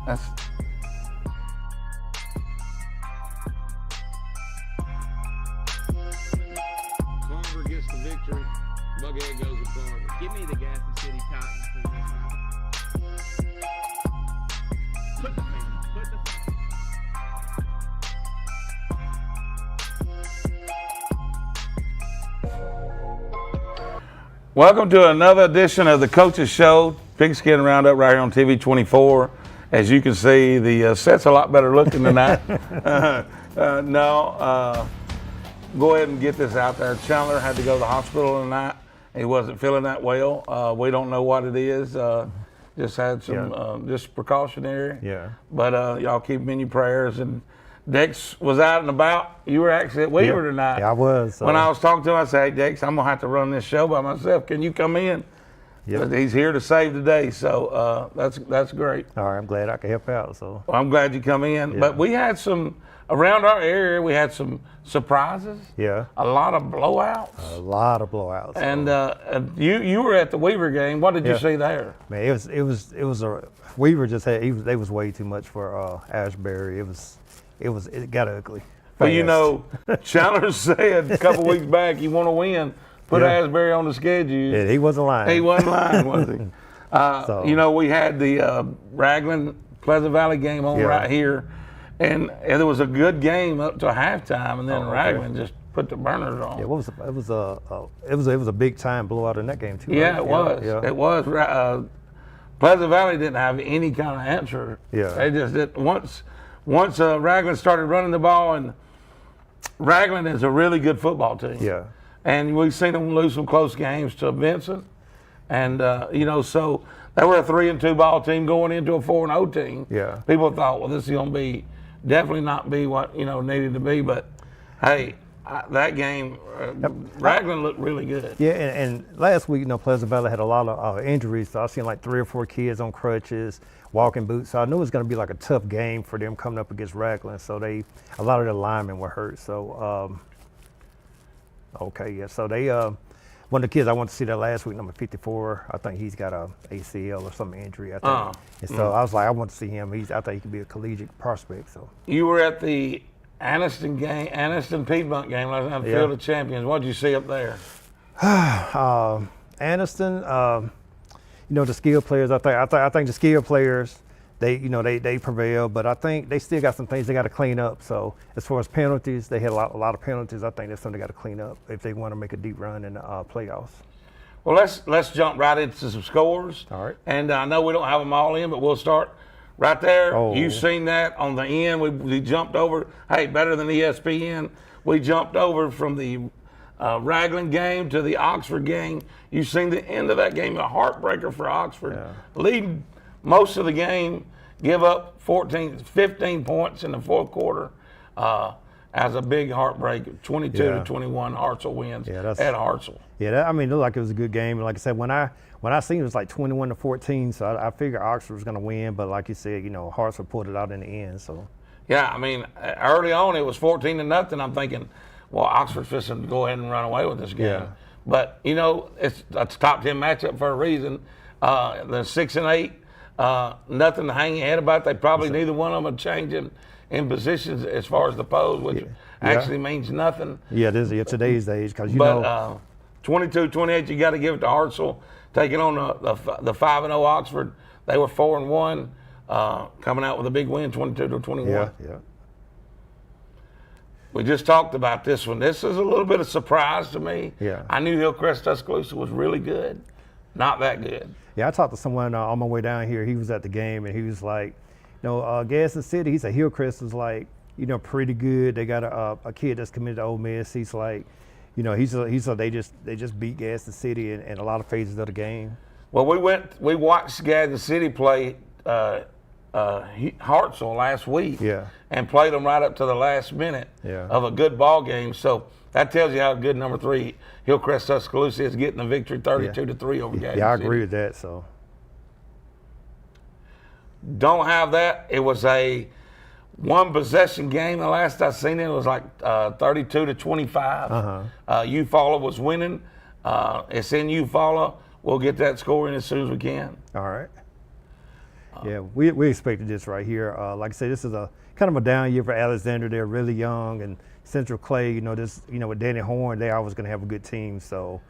That's Carver gets the victory. Buckhead goes with Carver. Give me the Gaston City Titans in this one. Put the finger. Put the finger. Welcome to another edition of the Coaches Show, Pigskin Roundup right here on TV 24. As you can see, the set's a lot better looking than that. Go ahead and get this out there. Chandler had to go to the hospital tonight. He wasn't feeling that well. We don't know what it is. Just had some, just precautionary. Yeah. But y'all keep him in your prayers. And Dex was out and about. You were actually at Weaver tonight. Yeah, I was. When I was talking to him, I said, "Hey, Dex, I'm gonna have to run this show by myself. Can you come in?" Yep. But he's here to save the day, so that's great. All right, I'm glad I could help out. So Well, I'm glad you come in. Yeah. But we had some around our area. We had some surprises. yeah, A lot of blowouts. a lot of blowouts. And you were at the Weaver game. What did you Yeah. see there? Man, it was a Weaver just had they was way too much for Ashbury. It got ugly. Well, you fast. know, Chandler said a couple weeks back, "You want to win, put Yeah. Asbury on the schedule." Yeah, he wasn't lying. He wasn't lying, was he? So- You know, we had the Raglan Pleasant Valley game on Yeah. right here, and it was a good game up to halftime, and then Oh, okay. Raglan just put the burners on. Yeah, it was a big time blowout in that game too. Yeah, right? it was. Yeah. It was. Pleasant Valley didn't have any kind of answer. Yeah. They just didn't. Once Raglan started running the ball, and Raglan is a really good football team. Yeah. And we've seen them lose some close games to Vincent. And, so they were a 3-2 ball team going into a 4-0 team. Yeah. People thought, well, this is going to definitely not be what, needed to be. But, hey, that game, Raglan looked really good. Yeah, and last week, Pleasant Valley had a lot of injuries. So I seen like 3 or 4 kids on crutches, walking boots. So I knew it was going to be like a tough game for them coming up against Raglan. So a lot of their linemen were hurt. So, so they, one of the kids I went to see that last week, number 54, I think he's got a ACL or some injury, I think. And so I was like, I want to see him. I think he could be a collegiate prospect. So You were at the Anniston Piedmont game last night, Field of Champions. What did you see up there? Anniston, the skill players. I think the skill players, they prevail, but I think they still got some things they got to clean up. So as far as penalties, they had a lot of penalties. I think that's something they got to clean up if they want to make a deep run in the playoffs. Well, let's jump right into some scores. All right. And I know we don't have them all in, but we'll start right there. Oh. You've seen that on the end. We jumped over. Hey, better than ESPN. We jumped over from the Raglan game to the Oxford game. You've seen the end of that game, a heartbreaker for Oxford. Yeah. Leading most of the game, give up 15 points in the fourth quarter as a big heartbreak. 22-21, Hartselle wins Yeah, at Hartselle. Yeah, it looked like it was a good game. And like I said, when I seen it was like 21-14, so I figured Oxford was going to win. But like you said, Hartselle pulled it out in the end. So Yeah, early on it was 14-0. I'm thinking, well, Oxford's fixing to go ahead and run away with this game. Yeah. But it's a top 10 matchup for a reason. They're 6-8, nothing to hang your head about. They probably neither one of them are changing in positions as far as the pose, which actually means nothing. yeah, today's age because But 22-28, you got to give it to Hartselle taking on the 5-0 Oxford. They were 4-1, coming out with a big win, 22-21. yeah. We just talked about this one. This is a little bit of surprise to me. Yeah. I knew Hillcrest Tuscaloosa was really good. Not that good. Yeah, I talked to someone on my way down here. He was at the game, and he was like, Gaston City, he said Hillcrest is like, pretty good. They got a kid that's committed to Ole Miss. He's like, they just beat Gaston City in a lot of phases of the game. Well, we watched Gaston City play Hartselle last week. Yeah. And played them right up to the last minute of a good ball game. So that tells you how good number 3 Hillcrest Tuscaloosa is, getting the victory 32-3 over Gaston City. Yeah, I agree with that. So Don't have that. It was a one possession game. The last I seen it was like 32-25. Eufaula was winning. It's in Eufaula. We'll get that score in as soon as we can. all right. Yeah, we expected this right here. Like I said, this is a kind of a down year for Alexander. They're really young, and Central Clay, with Danny Horn, they always going to have a good team. So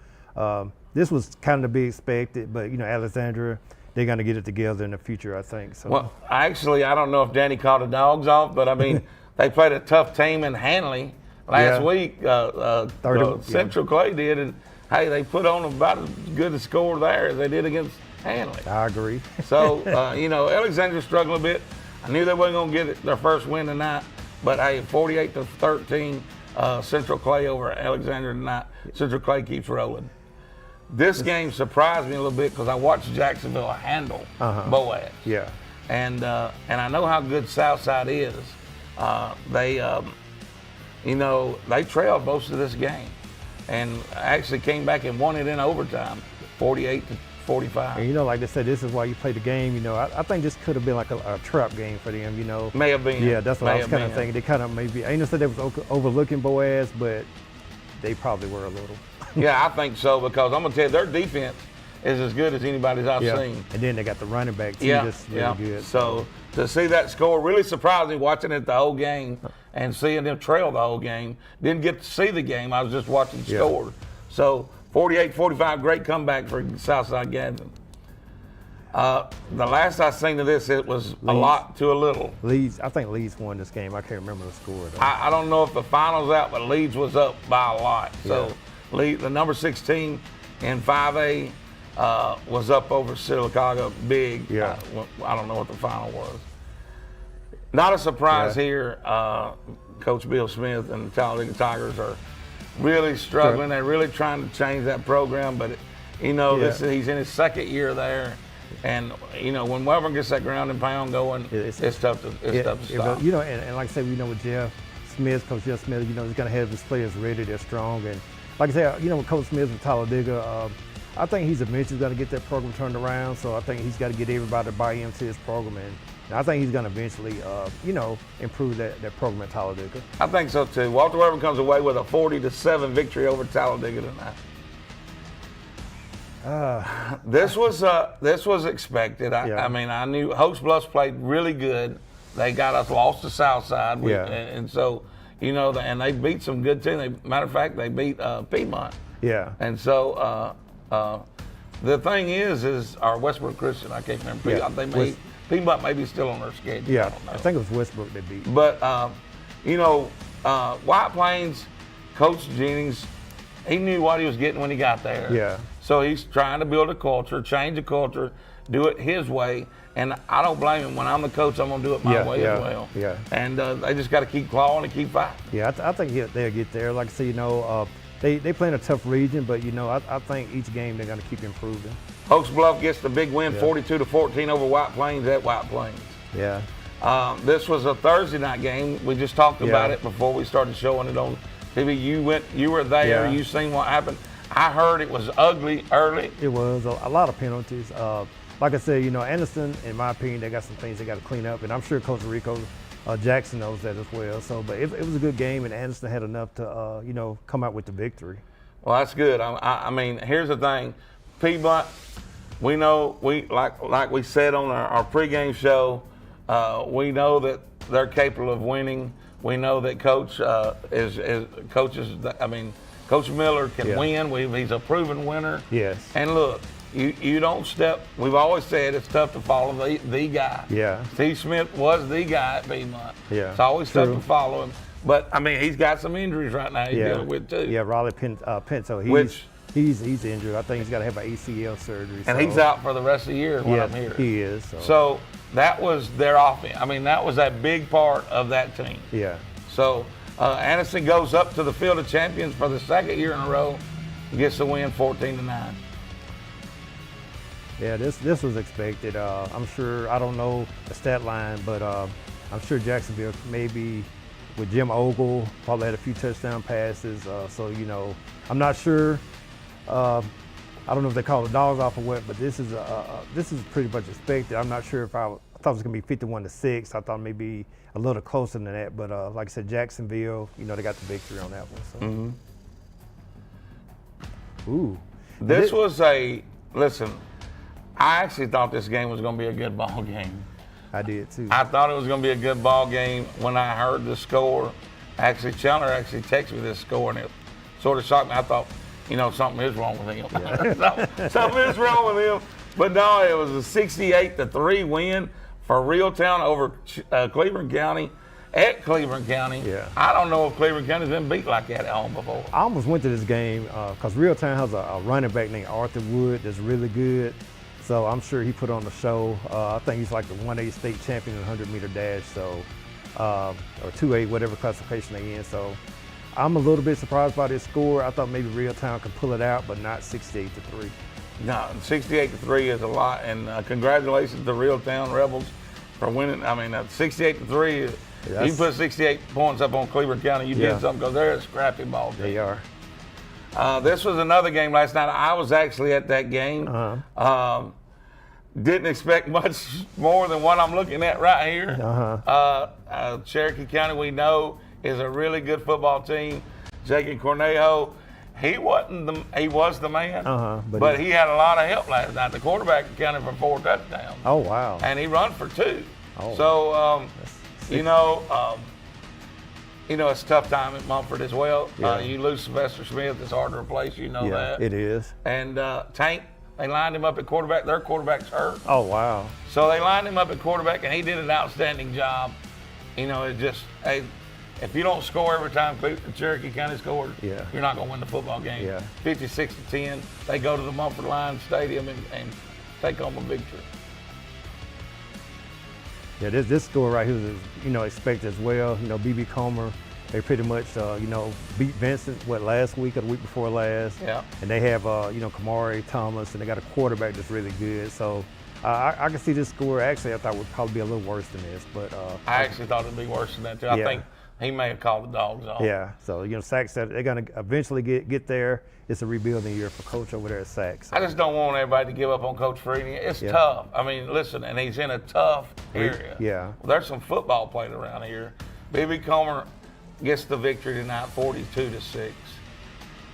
this was kind of to be expected, but Alexander, they're going to get it together in the future, I think. So. Well, I don't know if Danny called the dogs off, but I mean, they played a tough team in Hanley last week. Central Clay did, and hey, they put on about as good a score there as they did against Hanley. I agree. So, Alexander's struggling a bit. I knew they weren't going to get their first win tonight, but hey, 48-13, Central Clay over Alexander tonight. Central Clay keeps rolling. This game surprised me a little bit because I watched Jacksonville handle Boaz. Yeah. And I know how good Southside is. They trailed most of this game, and actually came back and won it in overtime, 48-45. And like they said, this is why you play the game. I think this could have been like a trap game for them. May have been. Yeah, that's what I was kind of thinking. They kind of maybe. I ain't gonna say they was overlooking Boaz, but they probably were a little. Yeah, I think so, because I'm gonna tell you, their defense is as good as anybody's I've seen. And then they got the running back too. That's really good. So to see that score really surprised me, watching it the whole game and seeing them trail the whole game. Didn't get to see the game. I was just watching the score. So 48-45, great comeback for Southside Gadsden. The last I seen of this, it was a lot to a little. I think Leeds won this game. I can't remember the score though. I don't know if the final's out, but Leeds was up by a lot. So Leeds, the number 16 in 5A, was up over Sylacauga big. Yeah. I don't know what the final was. Not a surprise here. Coach Bill Smith and the Talladega Tigers are really struggling. They're really trying to change that program, but he's in his second year there. And when Webber gets that ground and pound going, it's tough to stop. And like I said, with Jeff Smith, Coach Jeff Smith, he's going to have his players ready. They're strong, and like I said, with Coach Smith with Talladega, I think he's eventually going to get that program turned around. So I think he's got to get everybody to buy into his program, and I think he's going to eventually, improve that program at Talladega. I think so too. Walter Webber comes away with a 40-7 victory over Talladega tonight. This was expected. I mean, I knew Hoax Bluffs played really good. They got us lost to Southside, and so and they beat some good teams. Matter of fact, they beat Piedmont. Yeah. And so the thing is our Westbrook Christian. I can't remember. Yeah. Piedmont may be still on their schedule. Yeah. I don't know. I think it was Westbrook they beat. But White Plains, Coach Jennings, he knew what he was getting when he got there. Yeah. So he's trying to build a culture, change the culture, do it his way. And I don't blame him. When I'm the coach, I'm going to do it my way as well. Yeah. And they just got to keep clawing and keep fighting. Yeah, I think they'll get there. Like I say, they play in a tough region, but I think each game they're going to keep improving. Hoax Bluff gets the big win, 42-14 over White Plains at White Plains. Yeah. This was a Thursday night game. We just talked about it before we started showing it on TV. You were there. Yeah. You seen what happened. I heard it was ugly early. It was a lot of penalties. Like I said, Anderson, in my opinion, they got some things they got to clean up, and I'm sure Coach Rico Jackson knows that as well. So, but it was a good game, and Anderson had enough to come out with the victory. Well, that's good. I mean, here's the thing, Piedmont. We know like we said on our pregame show, we know that they're capable of winning. We know that Coach Coach Miller can win. He's a proven winner. Yes. And look, you don't step. We've always said it's tough to follow the guy. Yeah. Steve Smith was the guy at Piedmont. Yeah. It's always tough to follow him. But I mean, he's got some injuries right now. He's dealing with too. Yeah, Raleigh Pinto. He's injured. I think he's got to have an ACL surgery. And he's out for the rest of the year. What I'm hearing. He is. So that was their offense. I mean, that was that big part of that team. Yeah. So Anderson goes up to the Field of Champions for the second year in a row, gets the win, 14-9. Yeah, this was expected. I'm sure, I don't know the stat line, but I'm sure Jacksonville maybe with Jim Ogle probably had a few touchdown passes. So I'm not sure. I don't know if they call the dogs off or what, but this is pretty much expected. I'm not sure if I thought it was going to be 51-6. I thought maybe a little closer than that, but like I said, Jacksonville, they got the victory on that one. So. Ooh. Listen, I actually thought this game was going to be a good ball game. I did too. I thought it was going to be a good ball game when I heard the score. Actually, Chandler actually texted me this score, and it sort of shocked me. I thought, something is wrong with him. Something is wrong with him. But no, it was a 68-3 win for Reeltown over Cleveland County at Cleveland County. Yeah. I don't know if Cleveland County's been beat like that at home before. I almost went to this game because Reeltown has a running back named Arthur Wood that's really good. So I'm sure he put on the show. I think he's like the 1A state champion in the 100-meter dash, so or 2A, whatever classification they in. So I'm a little bit surprised by this score. I thought maybe Reeltown could pull it out, but not 68-3. No, 68-3 is a lot, and congratulations to Reeltown Rebels for winning. I mean, 68-3. You put 68 points up on Cleveland County, you did something because they're a scrappy ball team. They are. This was another game last night. I was actually at that game. Didn't expect much more than what I'm looking at right here. Cherokee County, we know, is a really good football team. Jacob Cornejo, he was the man, but he had a lot of help last night. The quarterback accounted for 4 touchdowns. Oh, wow. And he run for 2. Oh. So, it's a tough time at Mumford as well. Yeah. You lose Sylvester Smith, it's hard to replace, that. It is. And Tank, they lined him up at quarterback. Their quarterback's hurt. Oh, wow. So they lined him up at quarterback, and he did an outstanding job. It just, if you don't score every time Cherokee County scores, you're not going to win the football game. Yeah. 56-10, they go to the Mumford Lions Stadium and take home a victory. Yeah, this score right here is, expected as well. BB Comer, they pretty much, beat Vincent, last week or the week before last. Yeah. And they have, Kamari Thomas, and they got a quarterback that's really good. So I can see this score, actually, I thought would probably be a little worse than this. But I actually thought it'd be worse than that, too. I think he may have called the dogs off. Yeah, so, Sac said they're going to eventually get there. It's a rebuilding year for Coach over there at Sac. So. I just don't want everybody to give up on Coach Freedy. It's tough. I mean, listen, and he's in a tough area. Yeah. Well, there's some football played around here. BB Comer gets the victory tonight, 42-6.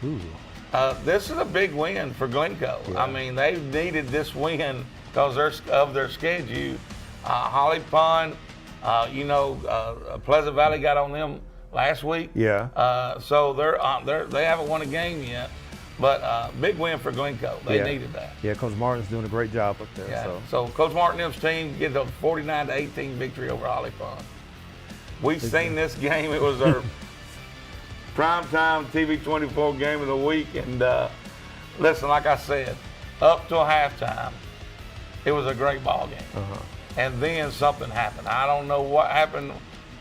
Ooh. This is a big win for Glencoe. Yeah. I mean, they needed this win because of their schedule. Holly Pond, Pleasant Valley got on them last week. Yeah. So they haven't won a game yet. But big win for Glencoe. They needed that. Yeah, Coach Martin's doing a great job up there. Yeah. So Coach Martin and his team get a 49-18 victory over Holly Pond. We've seen this game. It was our primetime TV 24 game of the week. And listen, like I said, up till halftime, it was a great ball game. And then something happened. I don't know what happened.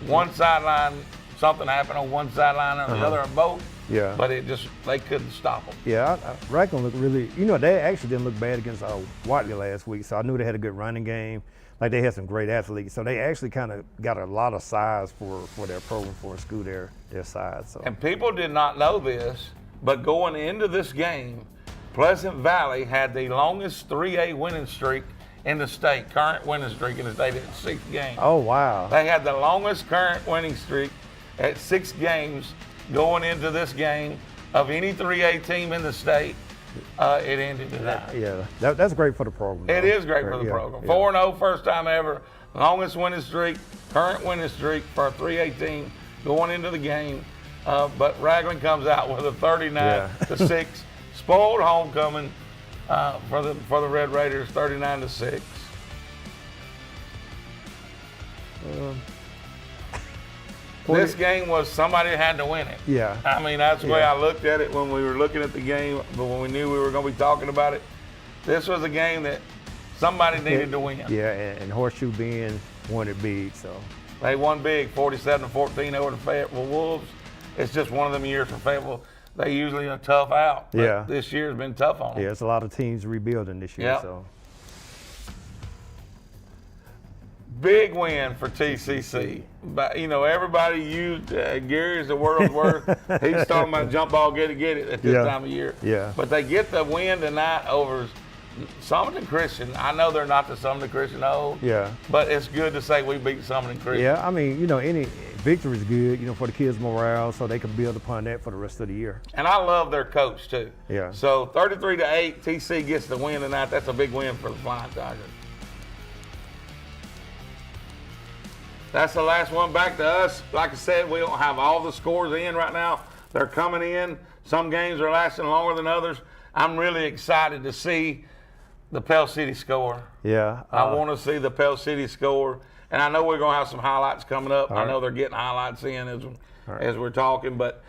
One sideline, something happened on one sideline and the other on both. Yeah. But they couldn't stop them. Yeah, Rackham looked really, they actually didn't look bad against Watley last week, so I knew they had a good running game. Like, they had some great athletes, so they actually kind of got a lot of size for their program, for a school their size. So. And people did not know this, but going into this game, Pleasant Valley had the longest 3A winning streak in the state, current winning streak in the state at 6 games. Oh, wow. They had the longest current winning streak at 6 games going into this game of any 3A team in the state. It ended tonight. Yeah, that's great for the program. It is great for the program. 4-0, first time ever, longest winning streak, current winning streak for a 3A team going into the game. But Raglan comes out with a 39-6 spoiled homecoming for the Red Raiders, 39-6. This game was somebody had to win it. Yeah. I mean, that's the way I looked at it when we were looking at the game, but when we knew we were going to be talking about it, this was a game that somebody needed to win. Yeah, and Horseshoe Bend won it big, so. They won big, 47-14 over the Fayetteville Wolves. It's just one of them years for Fayetteville. They usually are tough out. But this year has been tough on them. Yeah, it's a lot of teams rebuilding this year, so. Big win for TCC. But, everybody used Gary as the world's worst. He's talking about jump ball, get it at this time of year. Yeah. But they get the win tonight over Summerton Christian, I know they're not the Summerton Christian old. Yeah. But it's good to say we beat Summerton Christian. Yeah, I mean, you know, any victory is good, you know, for the kids' morale, so they can build upon that for the rest of the year. And I love their coach too. Yeah. So 33-8, TC gets the win tonight. That's a big win for the Flying Tigers. That's the last one. Back to us. Like I said, we don't have all the scores in right now. They're coming in. Some games are lasting longer than others. I'm really excited to see the Pell City score. Yeah. I want to see the Pell City score. And I know we're going to have some highlights coming up. I know they're getting highlights in as we're talking. But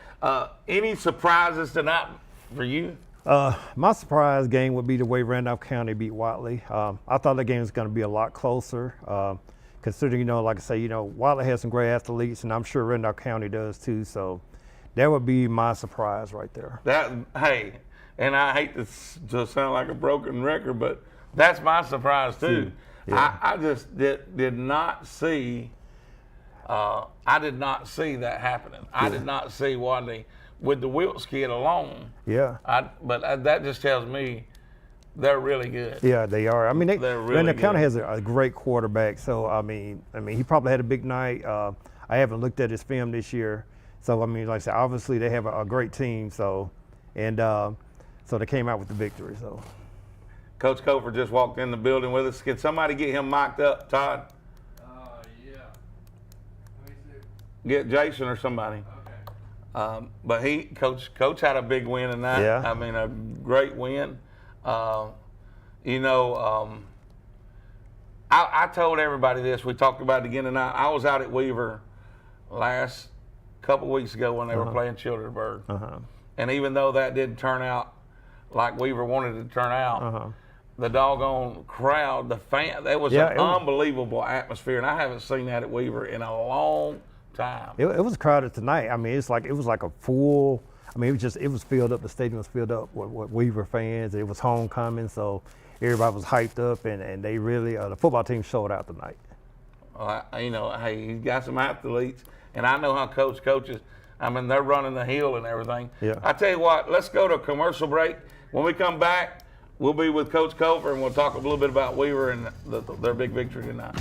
any surprises tonight for you? My surprise game would be the way Randolph County beat Watley. I thought the game was going to be a lot closer, considering, you know, like I say, you know, Watley has some great athletes, and I'm sure Randolph County does too. So that would be my surprise right there. Hey, and I hate to sound like a broken record, but that's my surprise too. Yeah. I just did not see. I did not see that happening. I did not see Watley with the Wilkes kid alone. Yeah. But that just tells me they're really good. Yeah, they are. I mean, They're really Randolph County good. has a great quarterback. So I mean, he probably had a big night. I haven't looked at his film this year. So I mean, like I said, obviously they have a great team. So, and so they came out with the victory. So. Coach Cofer just walked in the building with us. Can somebody get him mic'd up, Todd? Yeah. Let me see. Get Jason or somebody. Okay. But Coach had a big win tonight. Yeah. I mean, a great win. You know, I told everybody this. We talked about it again tonight. I was out at Weaver last couple weeks ago when they were playing Childersburg. And even though that didn't turn out like Weaver wanted it to turn out, the doggone crowd, the fan, it was an unbelievable atmosphere. And I haven't seen that at Weaver in a long time. It was crowded tonight. I mean, it was like a full. I mean, it was filled up. The stadium was filled up with Weaver fans. It was homecoming, so everybody was hyped up, and they really the football team showed out tonight. You know, hey, he's got some athletes, and I know how Coach coaches. I mean, they're running the hill and everything. Yeah. I tell you what, let's go to a commercial break. When we come back, we'll be with Coach Cofer, and we'll talk a little bit about Weaver and their big victory tonight.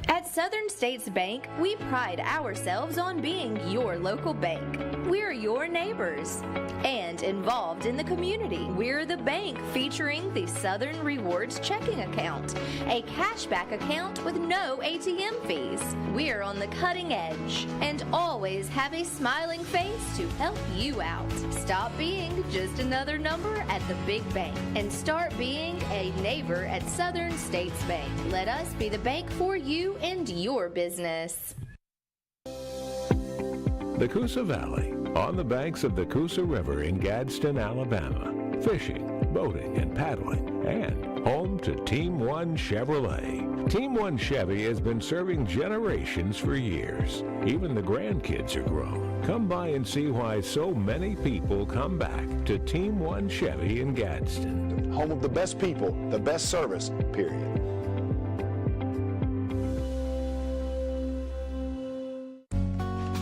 At Southern States Bank, we pride ourselves on being your local bank. We're your neighbors and involved in the community. We're the bank featuring the Southern Rewards checking account, a cashback account with no ATM fees. We're on the cutting edge and always have a smiling face to help you out. Stop being just another number at the big bank and start being a neighbor at Southern States Bank. Let us be the bank for you and your business. The Coosa Valley, on the banks of the Coosa River in Gadsden, Alabama. Fishing, boating, and paddling, and home to Team One Chevrolet. Team One Chevy has been serving generations for years. Even the grandkids are grown. Come by and see why so many people come back to Team One Chevy in Gadsden. Home of the best people, the best service, period.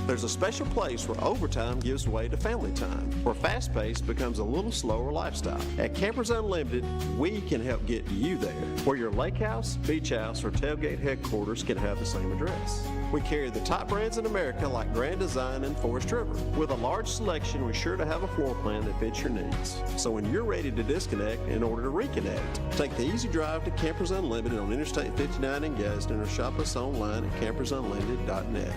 There's a special place where overtime gives way to family time, where fast-paced becomes a little slower lifestyle. At Campers Unlimited, we can help get you there, where your lake house, beach house, or tailgate headquarters can have the same address. We carry the top brands in America like Grand Design and Forest River. With a large selection, we're sure to have a floor plan that fits your needs. So when you're ready to disconnect in order to reconnect, take the easy drive to Campers Unlimited on Interstate 59 in Gadsden or shop us online at campersunlimited.net.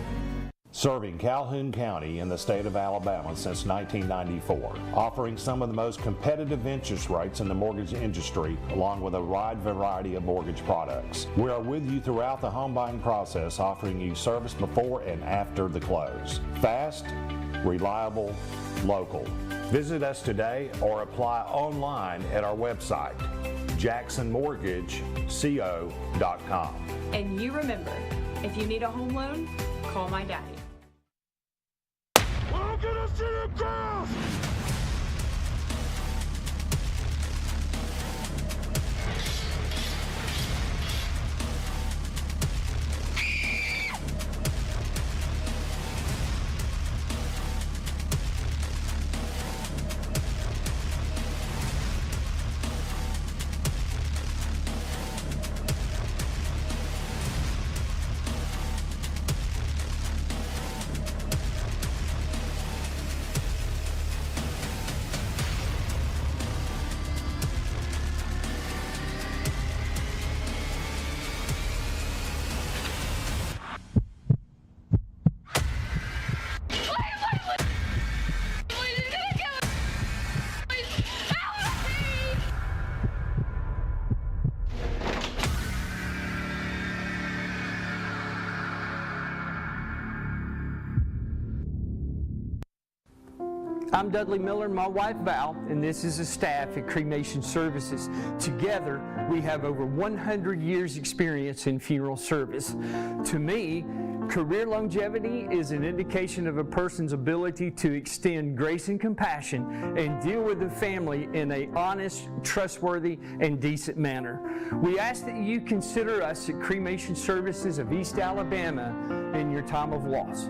Serving Calhoun County in the state of Alabama since 1994, offering some of the most competitive interest rates in the mortgage industry, along with a wide variety of mortgage products. We are with you throughout the home buying process, offering you service before and after the close. Fast, reliable, local. Visit us today or apply online at our website, jacksonmortgageco.com. And you remember, if you need a home loan, call my daddy. Welcome to City Cross! I'm Dudley Miller, my wife Val, and this is the staff at Cremation Services. Together, we have over 100 years experience in funeral service. To me, career longevity is an indication of a person's ability to extend grace and compassion and deal with the family in an honest, trustworthy, and decent manner. We ask that you consider us at Cremation Services of East Alabama in your time of loss.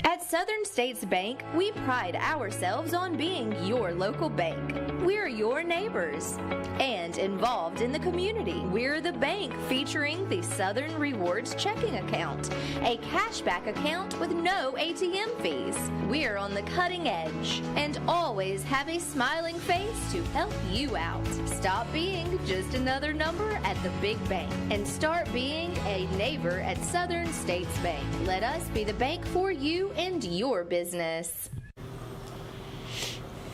At Southern States Bank, we pride ourselves on being your local bank. We're your neighbors and involved in the community. We're the bank featuring the Southern Rewards checking account, a cashback account with no ATM fees. We're on the cutting edge and always have a smiling face to help you out. Stop being just another number at the big bank and start being a neighbor at Southern States Bank. Let us be the bank for you and your business.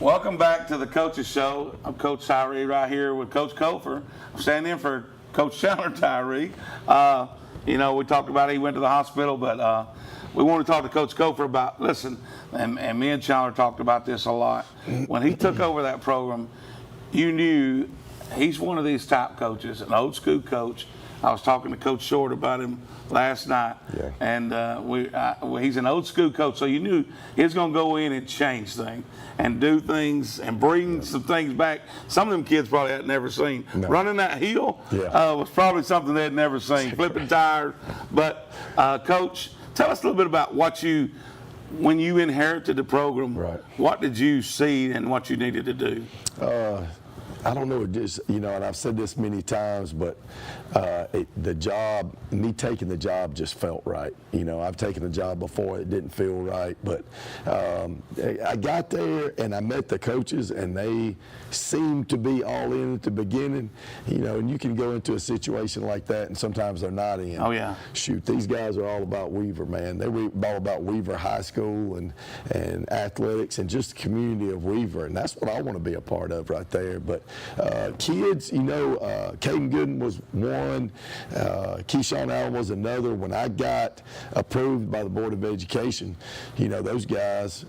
Welcome back to the Coach's Show. I'm Coach Tyree right here with Coach Kofer. I'm standing in for Coach Chandler Tyree. You know, we talked about he went to the hospital, but we want to talk to Coach Kofer about, listen, and me and Chandler talked about this a lot. When he took over that program, you knew he's one of these top coaches, an old school coach. I was talking to Coach Short about him last night, and he's an old school coach, so you knew he was going to go in and change things and do things and bring some things back. Some of them kids probably had never seen. No. Running that hill was probably something they had never seen, flipping tires. But, Coach, tell us a little bit about when you inherited the program, what did you see and what you needed to do? I don't know, just, you know, and I've said this many times, but me taking the job just felt right. You know, I've taken the job before, it didn't feel right, but I got there and I met the coaches and they seemed to be all in at the beginning, you know, and you can go into a situation like that and sometimes they're not in. Oh, yeah. Shoot, these guys are all about Weaver, man. They're all about Weaver High School and athletics and just the community of Weaver, and that's what I want to be a part of right there. But kids, you know, Caden Gooden was one, Keyshawn Allen was another. When I got approved by the Board of Education, you know, those guys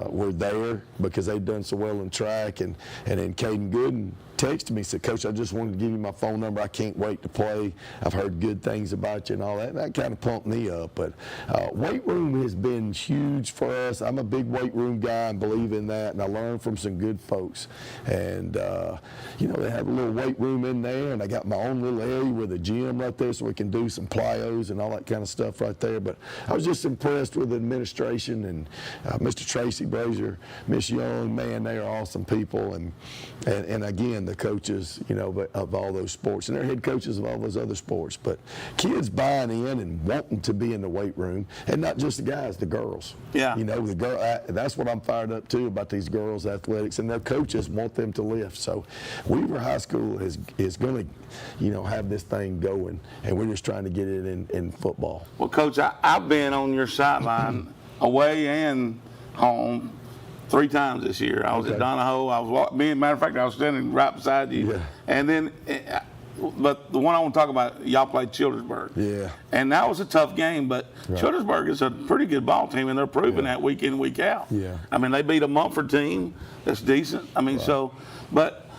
were there because they'd done so well in track, and then Caden Gooden texted me, said, Coach, I just wanted to give you my phone number. I can't wait to play. I've heard good things about you and all that. And that kind of pumped me up. But weight room has been huge for us. I'm a big weight room guy and believe in that. And I learned from some good folks. And, you know, they have a little weight room in there. And I got my own little area with a gym right there so we can do some plyos and all that kind of stuff right there. But I was just impressed with the administration and Mr. Tracy Brazier, Miss Young, man, they are awesome people. And again, the coaches, you know, of all those sports, and they're head coaches of all those other sports. But kids buying in and wanting to be in the weight room, and not just the guys, the girls. Yeah. You know, that's what I'm fired up to about these girls' athletics, and their coaches want them to lift. So Weaver High School is going to, you know, have this thing going, and we're just trying to get it in football. Well, Coach, I've been on your sideline away and home 3 times this year. I was at Donahoe. I was matter of fact, I was standing right beside you. Yeah. And then, but the one I want to talk about, y'all played Childersburg. Yeah. And that was a tough game, but Childersburg is a pretty good ball team, and they're proving that week in, week out. Yeah. I mean, they beat a Mumford team that's decent. I mean, but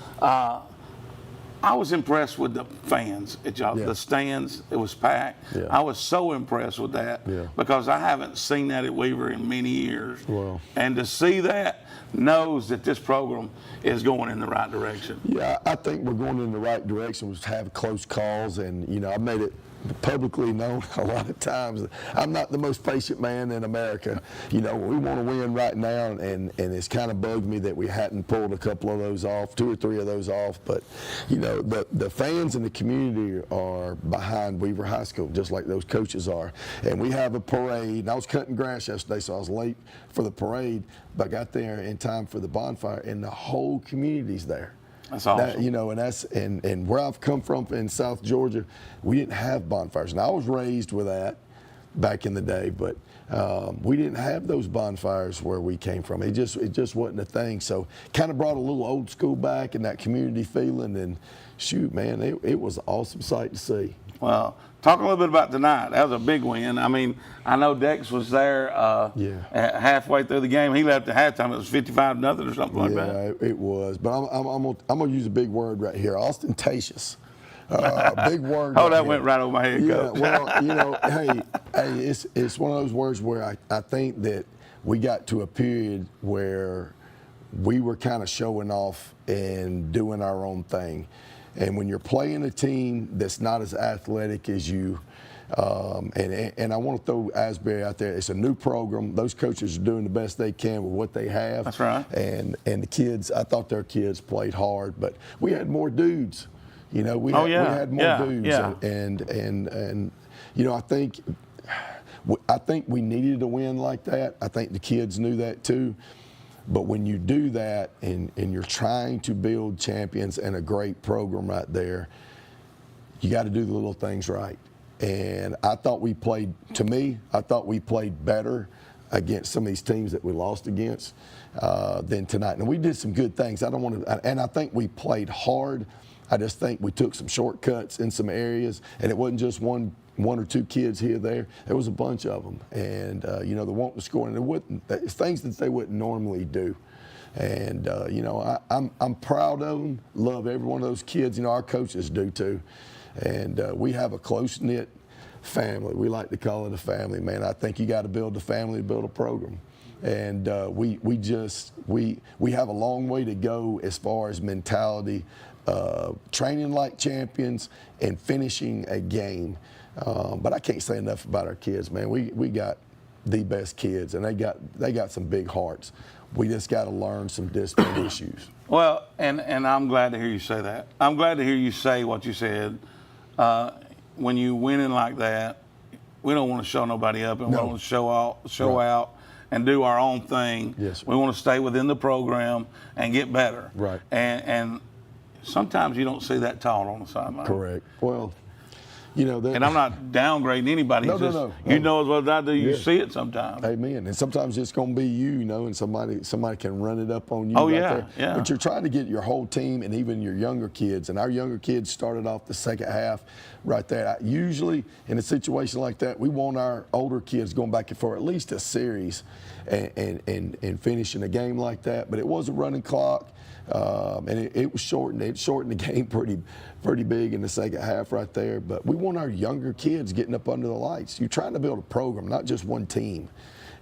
I was impressed with the fans at y'all. The stands, it was packed. Yeah. I was so impressed with that because I haven't seen that at Weaver in many years. Wow. And to see that knows that this program is going in the right direction. Yeah, I think we're going in the right direction. We have close calls, and, you know, I made it publicly known a lot of times that I'm not the most patient man in America. You know, we want to win right now, and it's kind of bugged me that we hadn't pulled a couple of those off, 2 or 3 of those off. But, you know, the fans in the community are behind Weaver High School, just like those coaches are. And we have a parade. And I was cutting grass yesterday, so I was late for the parade, but I got there in time for the bonfire, and the whole community's there. That's awesome. You know, and where I've come from in South Georgia, we didn't have bonfires. And I was raised with that back in the day, but We didn't have those bonfires where we came from. It just wasn't a thing. So kind of brought a little old school back and that community feeling. And shoot, man, it was an awesome sight to see. Well, talk a little bit about tonight. That was a big win. I mean, I know Dex was there halfway through the game. He left at halftime. It was 55-0 or something like that. Yeah, it was. But I'm gonna use a big word right here. Ostentatious. Big word. Oh, that went right over my head, Yeah, Coach. well, you know, hey, it's one of those words where I think that we got to a period where we were kind of showing off and doing our own thing. And when you're playing a team that's not as athletic as you, and I want to throw Asbury out there. It's a new program. Those coaches are doing the best they can with what they have. That's right. And the kids, I thought their kids played hard, but we had more dudes. You know, we had more dudes. Yeah. And you know, I think we needed a win like that. I think the kids knew that too. But when you do that and you're trying to build champions and a great program right there, you got to do the little things right. And I thought we played better against some of these teams that we lost against than tonight. And we did some good things. And I think we played hard. I just think we took some shortcuts in some areas, and it wasn't just one or two kids here or there. There was a bunch of them, and you know, they wanted to score, and it's things that they wouldn't normally do. And you know, I'm proud of them. Love every one of those kids. You know, our coaches do too. And we have a close knit family. We like to call it a family, man. I think you got to build a family to build a program. And we have a long way to go as far as mentality. Training like champions and finishing a game. But I can't say enough about our kids, man. We got the best kids, and they got some big hearts. We just got to learn some discipline issues. Well, and I'm glad to hear you say that. I'm glad to hear you say what you said. When you winning like that, we don't want to show nobody up, and we want to show out and do our own thing. Yes, sir. We want to stay within the program and get better. Right. And sometimes you don't see that taught on the sideline. Correct. Well, you know, and I'm not downgrading anybody. No. You know as well as I do. You see it sometimes. Amen. And sometimes it's going to be you know, and somebody can run it up on you. Oh, right yeah, there. yeah. But you're trying to get your whole team and even your younger kids. And our younger kids started off the second half right there. Usually in a situation like that, we want our older kids going back for at least a series and finishing a game like that. But it was a running clock. And it was shortened. It shortened the game pretty big in the second half right there. But we want our younger kids getting up under the lights. You're trying to build a program, not just one team.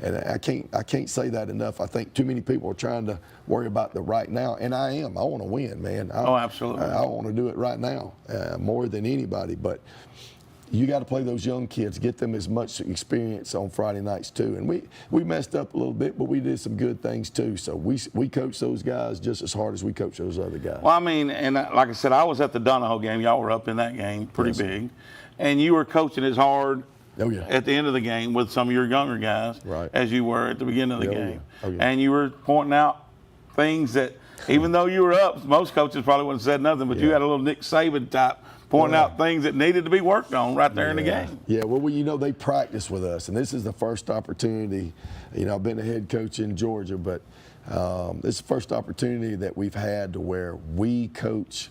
And I can't say that enough. I think too many people are trying to worry about the right now, and I am. I want to win, man. Absolutely. I want to do it right now more than anybody. But you got to play those young kids, get them as much experience on Friday nights too. And we messed up a little bit, but we did some good things too. So we coach those guys just as hard as we coach those other guys. Well, I mean, and like I said, I was at the Donahoe game. Y'all were up in that game, pretty big, and you were coaching as hard. Oh, yeah. At the end of the game with some of your younger guys, right, as you were at the beginning of the game. Oh, yeah. And you were pointing out things that, even though you were up, most coaches probably wouldn't have said nothing, but you had a little Nick Saban type pointing out things that needed to be worked on right there in the game. Yeah, well, you know, they practice with us, and this is the first opportunity. You know, I've been a head coach in Georgia, but this is the first opportunity that we've had to where we coach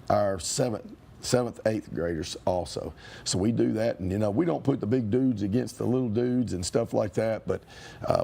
our seventh, eighth graders also. So we do that, and you know, we don't put the big dudes against the little dudes and stuff like that, but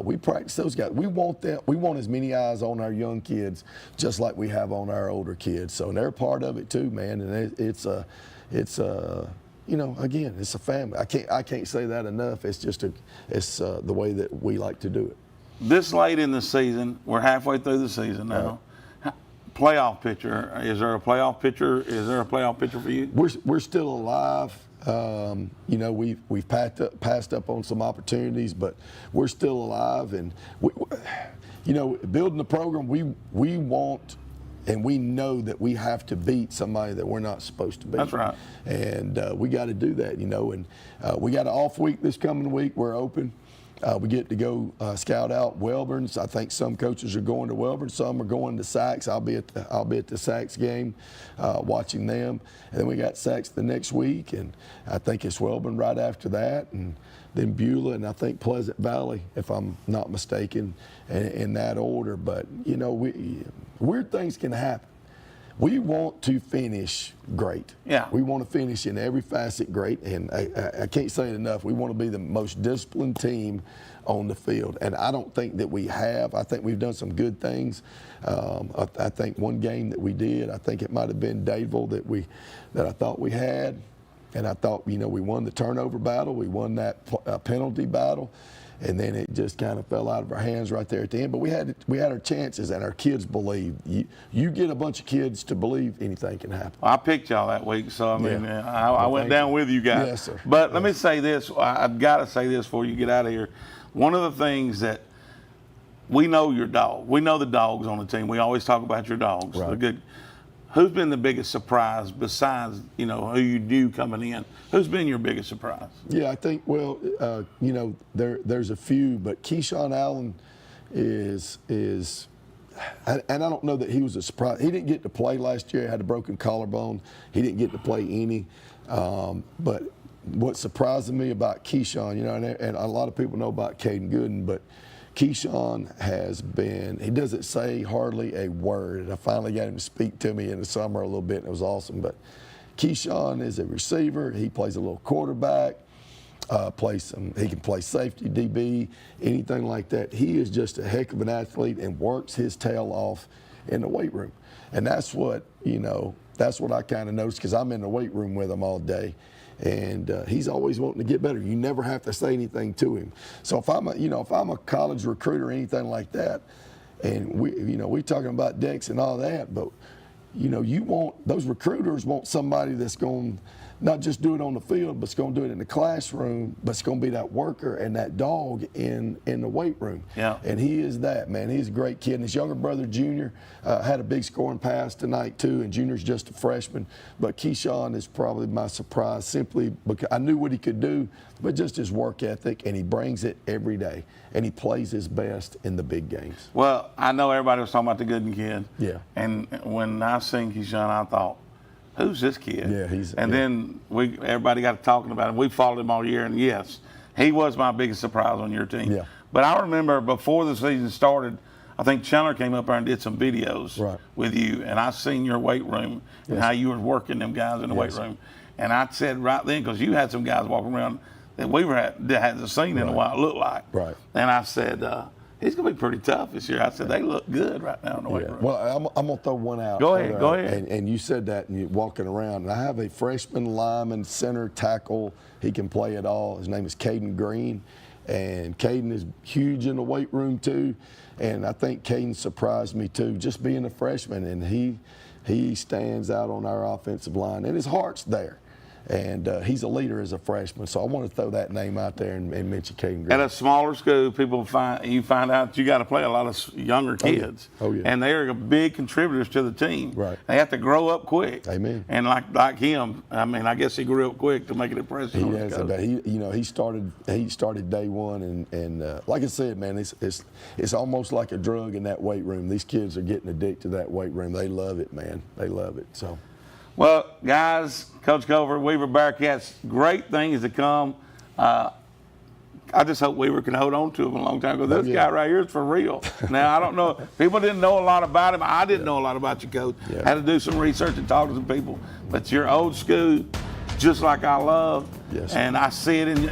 we practice those guys. We want as many eyes on our young kids just like we have on our older kids. So they're part of it too, man. And it's you know, again, it's a family. I can't say that enough. It's just it's the way that we like to do it. This late in the season, we're halfway through the season now. Right. Playoff picture. Is there a playoff picture? Is there a playoff picture for you? We're still alive. You know, we've passed up on some opportunities, but we're still alive. And you know, building the program, we want, and we know that we have to beat somebody that we're not supposed to beat. That's right. And we got to do that, you know. And we got an off week this coming week. We're open. We get to go scout out Welborn's. I think some coaches are going to Welborn, some are going to Sachs. I'll be at the Sachs game, watching them. And then we got Sachs the next week, and I think it's Welborn right after that, and then Beulah, and I think Pleasant Valley, if I'm not mistaken, in that order. But you know, weird things can happen. We want to finish great. Yeah. We want to finish in every facet great, and I can't say it enough. We want to be the most disciplined team on the field, and I don't think that we have. I think we've done some good things. I think one game that we did, I think it might have been Dadeville that I thought we had, and I thought, you know, we won the turnover battle, we won that penalty battle. And then it just kind of fell out of our hands right there at the end. But we had our chances, and our kids believed. You get a bunch of kids to believe, anything can happen. Well, I picked y'all that week, so I mean, Yeah. I went down with you guys. Yes, sir. But let me say this. I've got to say this before you get out of here. One of the things that we know your dog. We know the dogs on the team. We always talk about your dogs. Right. They're good. Who's been the biggest surprise besides, you know, who you knew coming in? Who's been your biggest surprise? Yeah, I think, well, you know, there's a few, but Keyshawn Allen is, and I don't know that he was a surprise. He didn't get to play last year. He had a broken collarbone. He didn't get to play any. But what surprised me about Keyshawn, you know, and a lot of people know about Caden Gooden, but Keyshawn has been, he doesn't say hardly a word. And I finally got him to speak to me in the summer a little bit, and it was awesome. But Keyshawn is a receiver. He plays a little quarterback, he can play safety, DB, anything like that. He is just a heck of an athlete and works his tail off in the weight room. And that's what, you know, that's what I kind of noticed, because I'm in the weight room with him all day. And he's always wanting to get better. You never have to say anything to him. So if I'm a college recruiter or anything like that, and we're talking about Dex and all that, but you know, those recruiters want somebody that's going to not just do it on the field, but it's going to do it in the classroom, but it's going to be that worker and that dog in the weight room. Yeah. And he is that, man. He's a great kid. And his younger brother, Junior, had a big scoring pass tonight, too, and Junior's just a freshman. But Keyshawn is probably my surprise, simply because I knew what he could do, but just his work ethic, and he brings it every day. And he plays his best in the big games. Well, I know everybody was talking about the Gooden kid. Yeah. And when I seen Keyshawn, I thought, who's this kid? Yeah, then everybody got to talking about him. We followed him all year, and yes, he was my biggest surprise on your team. Yeah. But I remember before the season started, I think Chandler came up there and did some videos with you, and I seen your weight room and how you were working them guys in the weight room. And I said right then, because you had some guys walking around that we hadn't seen in a while, it looked like. Right. And I said, he's going to be pretty tough this year. I said, they look good right now in the weight room. Well, I'm going to throw one out. Go ahead. And you said that, and you're walking around. And I have a freshman lineman, center, tackle. He can play it all. His name is Caden Green. And Caden is huge in the weight room, too. And I think Caden surprised me, too, just being a freshman. And he stands out on our offensive line. And his heart's there. And he's a leader as a freshman, so I want to throw that name out there and mention Caden Green. At a smaller school, you find out you got to play a lot of younger kids. Oh, yeah. And they're big contributors to the team. Right. They have to grow up quick. Amen. And like him, I mean, I guess he grew up quick to make it impressive. He has, but he started day one, and like I said, man, it's almost like a drug in that weight room. These kids are getting addicted to that weight room. They love it, man. They love it. So. Well, guys, Coach Culver, Weaver Bearcats, great things to come. I just hope Weaver can hold on to him a long time, because this guy right here is for real. Now, I don't know. People didn't know a lot about him. I didn't know a lot about you, Coach. Yeah. Had to do some research and talk to some people. But you're old school, just like I love. Yes. And I see it in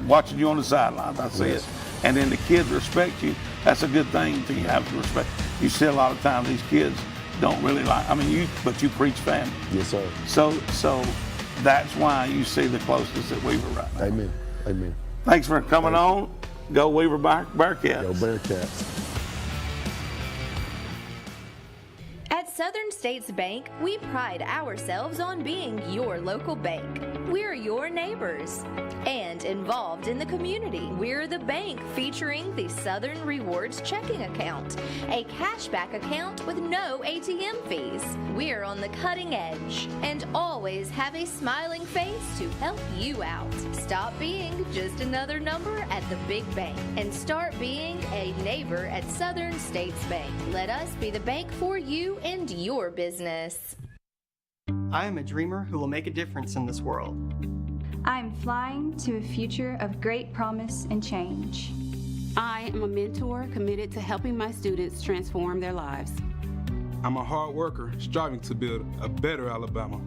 watching you on the sidelines. I see it. And then the kids respect you. That's a good thing to have to respect. You see a lot of times these kids don't really like, but you preach family. Yes, sir. So that's why you see the closest at Weaver right now. Amen. Amen. Thanks for coming on. Go Weaver Bearcats. Go Bearcats. At Southern States Bank, we pride ourselves on being your local bank. We're your neighbors and involved in the community. We're the bank featuring the Southern Rewards checking account, a cashback account with no ATM fees. We're on the cutting edge and always have a smiling face to help you out. Stop being just another number at the big bank and start being a neighbor at Southern States Bank. Let us be the bank for you and your business. I am a dreamer who will make a difference in this world. I'm flying to a future of great promise and change. I am a mentor committed to helping my students transform their lives. I'm a hard worker striving to build a better Alabama.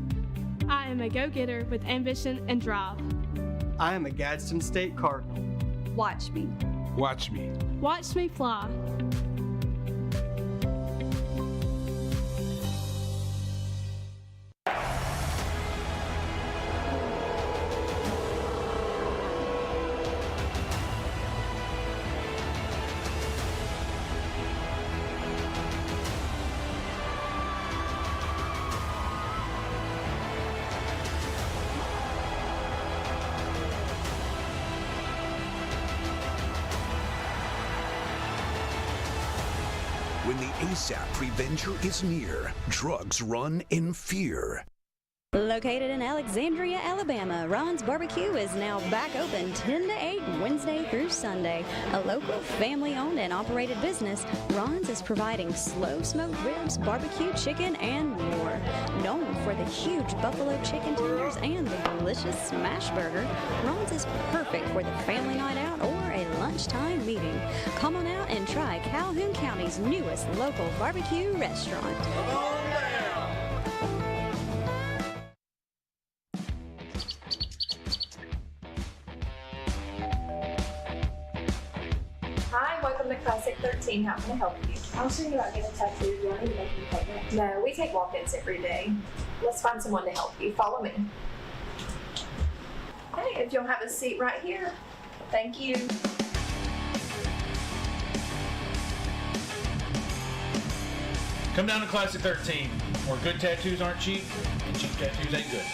I am a go-getter with ambition and drive. I am a Gadsden State Cardinal. Watch me. Watch me. Watch me fly. When the ASAP Prevenger is near, drugs run in fear. Located in Alexandria, Alabama, Ron's Barbecue is now back open 10 to 8 Wednesday through Sunday. A local family-owned and operated business, Ron's is providing slow-smoked ribs, barbecue chicken, and more. Known for the huge buffalo chicken tenders and the delicious smash burger, Ron's is perfect for the family night out or a lunchtime meeting. Come on out and try Calhoun County's newest local barbecue restaurant. Hi, welcome to Classic 13. How can I help you? I was thinking about getting a tattoo. Do I need to make an appointment? No, we take walk-ins every day. Let's find someone to help you. Follow me. Hey, if you'll have a seat right here. Thank you. Come down to Classic 13, where good tattoos aren't cheap and cheap tattoos ain't good.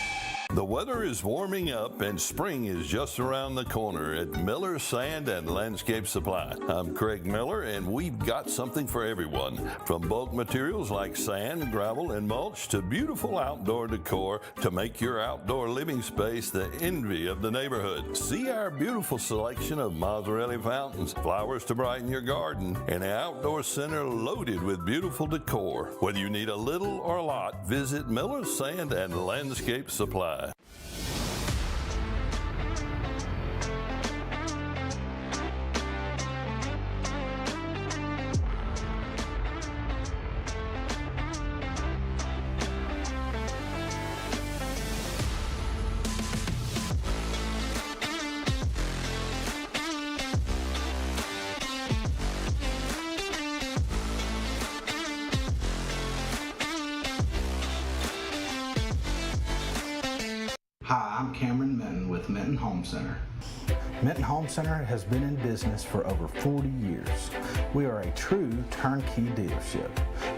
The weather is warming up and spring is just around the corner at Miller Sand and Landscape Supply. I'm Craig Miller and we've got something for everyone. From bulk materials like sand, gravel, and mulch to beautiful outdoor decor to make your outdoor living space the envy of the neighborhood. See our beautiful selection of Mazzarelli fountains, flowers to brighten your garden, and an outdoor center loaded with beautiful decor. Whether you need a little or a lot, visit Miller Sand and Landscape Supply. Hi, I'm Cameron Minton with Minton Home Center. Minton Home Center has been in business for over 40 years. We are a true turnkey dealership.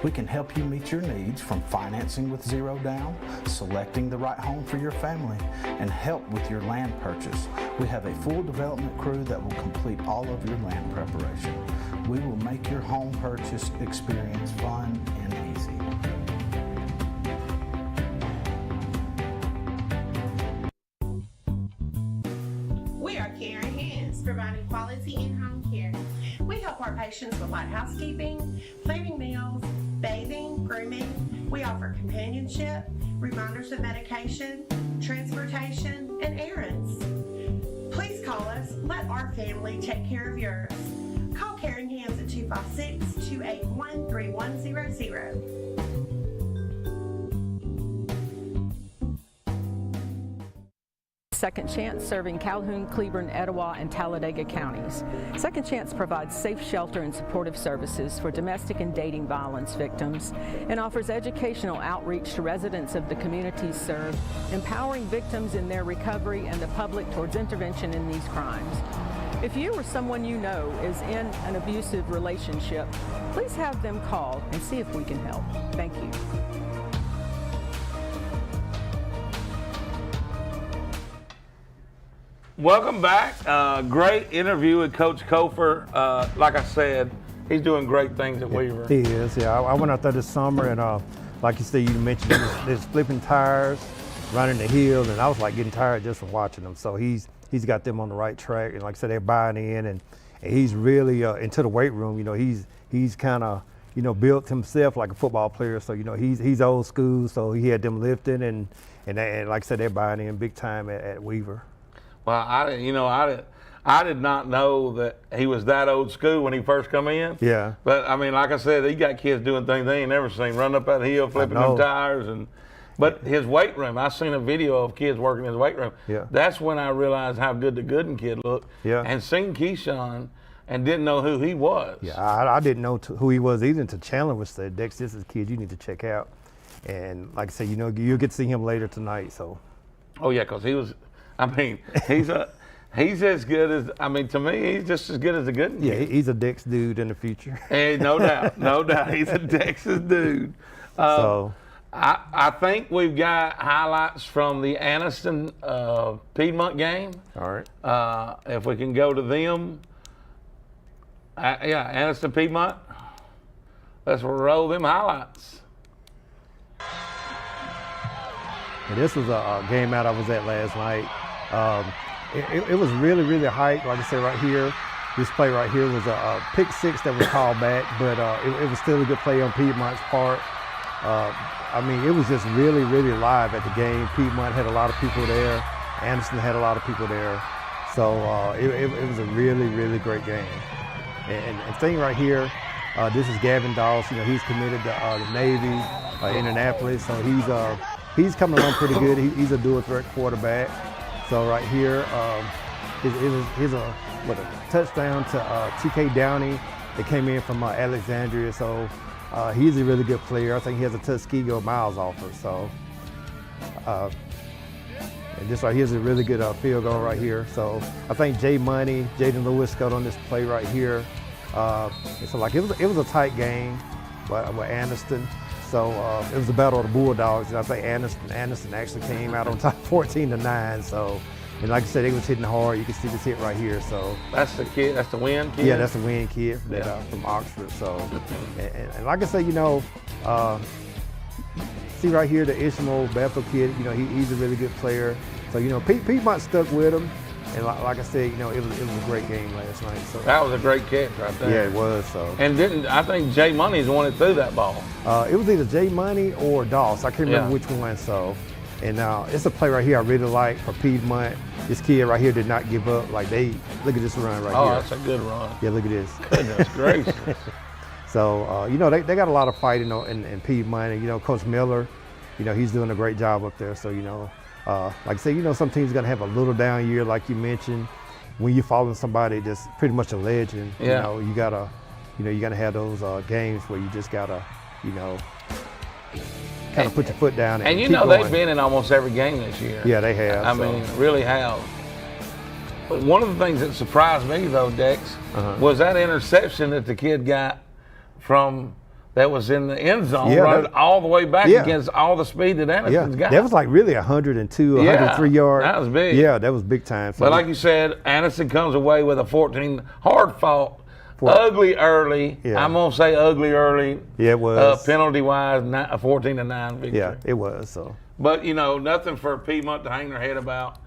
We can help you meet your needs from financing with zero down, selecting the right home for your family, and help with your land purchase. We have a full development crew that will complete all of your land preparation. We will make your home purchase experience fun and easy. We are Caring Hands, providing quality in-home care. We help our patients with light housekeeping, planning meals, bathing, grooming. We offer companionship, reminders of medication, transportation, and errands. Please call us. Let our family take care of yours. Call Caring Hands at 256-281-3100. Second Chance, serving Calhoun, Cleburne, Etowah, and Talladega counties. Second Chance provides safe shelter and supportive services for domestic and dating violence victims and offers educational outreach to residents of the communities served, empowering victims in their recovery and the public towards intervention in these crimes. If you or someone you know is in an abusive relationship, please have them call and see if we can help. Thank you. Welcome back. Great interview with Coach Kofor. Like I said, he's doing great things at Weaver. He is, yeah. I went out there this summer and like you said, you mentioned there's flipping tires, running the hill, and I was like getting tired just from watching them. So he's got them on the right track, and like I said, they're buying in, and he's really into the weight room. You know, he's kind of built himself like a football player. So he's old school. So he had them lifting, and like I said, they're buying in big time at Weaver. Well, I did not know that he was that old school when he first come in. Yeah. But I mean, like I said, he got kids doing things they ain't never seen, running up that hill, flipping them tires, but his weight room. I seen a video of kids working in his weight room. Yeah. That's when I realized how good the Gooden kid looked. Yeah. And seen Keyshawn and didn't know who he was. Yeah, I didn't know who he was either until Chandler was said, Dex, this is a kid you need to check out. And like I said, you'll get to see him later tonight. So. Oh yeah, because he was. I mean, he's as good as, I mean, to me, he's just as good as a good kid. Yeah, he's a Dex dude in the future. Hey, no doubt, no doubt. He's a Texas dude. I think we've got highlights from the Anniston Piedmont game. All right. If we can go to them. Yeah, Anniston Piedmont. Let's roll them highlights. And this was a game out I was at last night. It was really, really hyped. Like I said, right here, this play right here was a pick six that was called back, but it was still a good play on Piedmont's part. I mean, it was just really, really live at the game. Piedmont had a lot of people there. Anderson had a lot of people there. So it was a really, really great game. And thing right here, this is Gavin Dawson. He's committed to the Navy, Indianapolis. So he's coming along pretty good. He's a dual threat quarterback. So right here, here's a touchdown to TK Downey that came in from Alexandria. So he's a really good player. I think he has a Tuskegee Miles offer. So and this right here's a really good field goal right here. So I think Jaden Lewis got on this play right here. So like it was a tight game with Anniston. So it was a battle of the Bulldogs, and I think Anderson actually came out on top 14-9. So, and like I said, they was hitting hard. You can see this hit right here. So that's the kid. That's the Wynn kid. Yeah, that's the Wynn kid from Oxford. So, and like I said, see right here the Ishmael Bethel kid. He's a really good player. So Piedmont stuck with him. And like I said, it was a great game last night. So that was a great catch right there. Yeah, it was. So and I think Jay Money's the one that threw that ball. It was either Jay Money or Doss. I can't remember which one. So, and it's a play right here I really like for Piedmont. This kid right here did not give up. Like look at this run right here. Oh, that's a good run. Yeah, look at this. Goodness gracious. So they got a lot of fight in Piedmont. And Coach Miller, he's doing a great job up there. So like I say, some teams are gonna have a little down year, like you mentioned. When you're following somebody that's pretty much a legend, you gotta have those games where you just gotta, kind of put your foot down and keep going. They've been in almost every game this year. Yeah, they have. I mean, really have. But one of the things that surprised me though, Dex, was that interception that the kid got from. That was in the end zone, running all the way back against all the speed that Anderson's got. That was like really 102, 103 yards. That was big. Yeah, that was big time. So but like you said, Anderson comes away with a 14 hard-fought, ugly early. Yeah. I'm gonna say ugly early. Yeah, it was. Penalty-wise, a 14-9 victory. Yeah, it was. So. But nothing for Piedmont to hang their head about.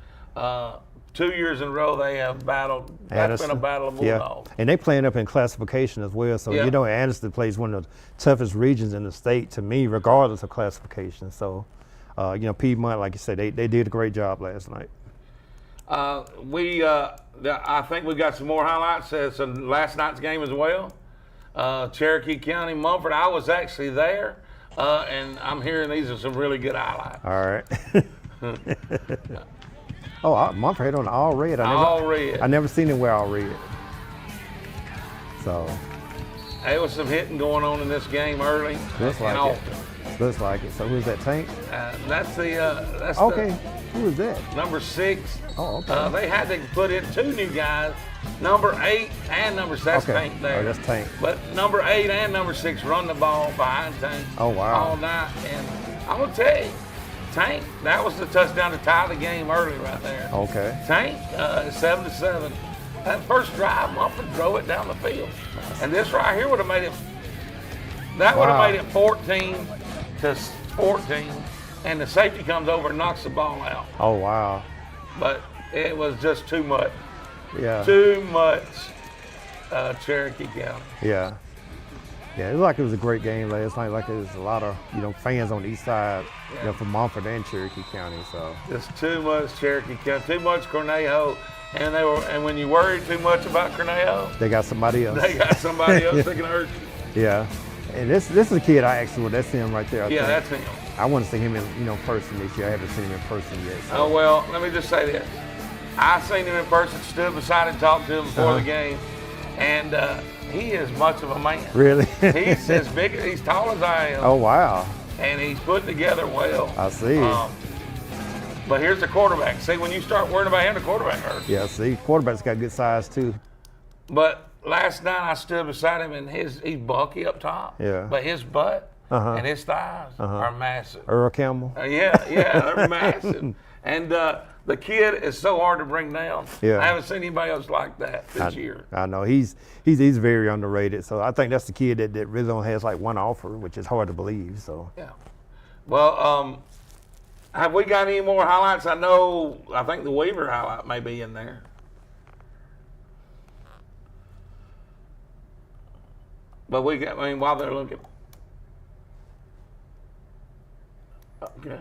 2 years in a row they have battled. That's been a battle of Bulldogs. And they playing up in classification as well. So Anderson plays one of the toughest regions in the state to me, regardless of classification. So, Piedmont, like you said, they did a great job last night. I think we got some more highlights. It's last night's game as well. Cherokee County, Mumford. I was actually there, and I'm hearing these are some really good highlights. All right. Oh, Mumford had on all red. I never seen him wear all red. So. There was some hitting going on in this game early. Looks like it. Looks like it. So who's that, Tank? That's the. That's okay. Who is that? Number 6. Oh, okay. They had to put in 2 new guys, number 8 and number 6. That's Okay. Tank there. Oh, that's Tank. But number 8 and number 6 run the ball behind Tank Oh, wow. all night. And I'm going to tell you, Tank, that was the touchdown to tie the game early right there. Okay. Tank, 7-7. That first drive, Mumford drove it down the field. And this right here would have made it, that would have Wow. made it 14-14. And the safety comes over and knocks the ball out. Oh, wow. But it was just too much. Yeah. Too much Cherokee County. Yeah. Yeah, it looked like it was a great game last night. Like there was a lot of, fans on the east side, from Montford and Cherokee County. So Just too much Cherokee County, too much Cornejo. And when you worry too much about Cornejo, they got somebody else. they got somebody else that can hurt you. Yeah. And this is a kid I actually, that's him right there. I Yeah, think. that's him. I want to see him in, person this year. I haven't seen him in person yet. So. Oh, well, let me just say this. I seen him in person, stood beside him, talked to him before the game, and he is much of a man. Really? He's as big, he's tall as I am. Oh, wow. And he's put together well. I see. But here's the quarterback. See, when you start worrying about him, the quarterback hurts. Yeah, see, quarterback's got good size too. But last night I stood beside him, and he's bulky up top. Yeah. But his butt Uh-huh. and his thighs are massive. Earl Campbell. Yeah, they're massive. And the kid is so hard to bring down. Yeah. I haven't seen anybody else like that this year. I know he's very underrated. So I think that's the kid that really only has like one offer, which is hard to believe. So Yeah. Well, have we got any more highlights? I think the Weaver highlight may be in there. But while they're looking. Okay.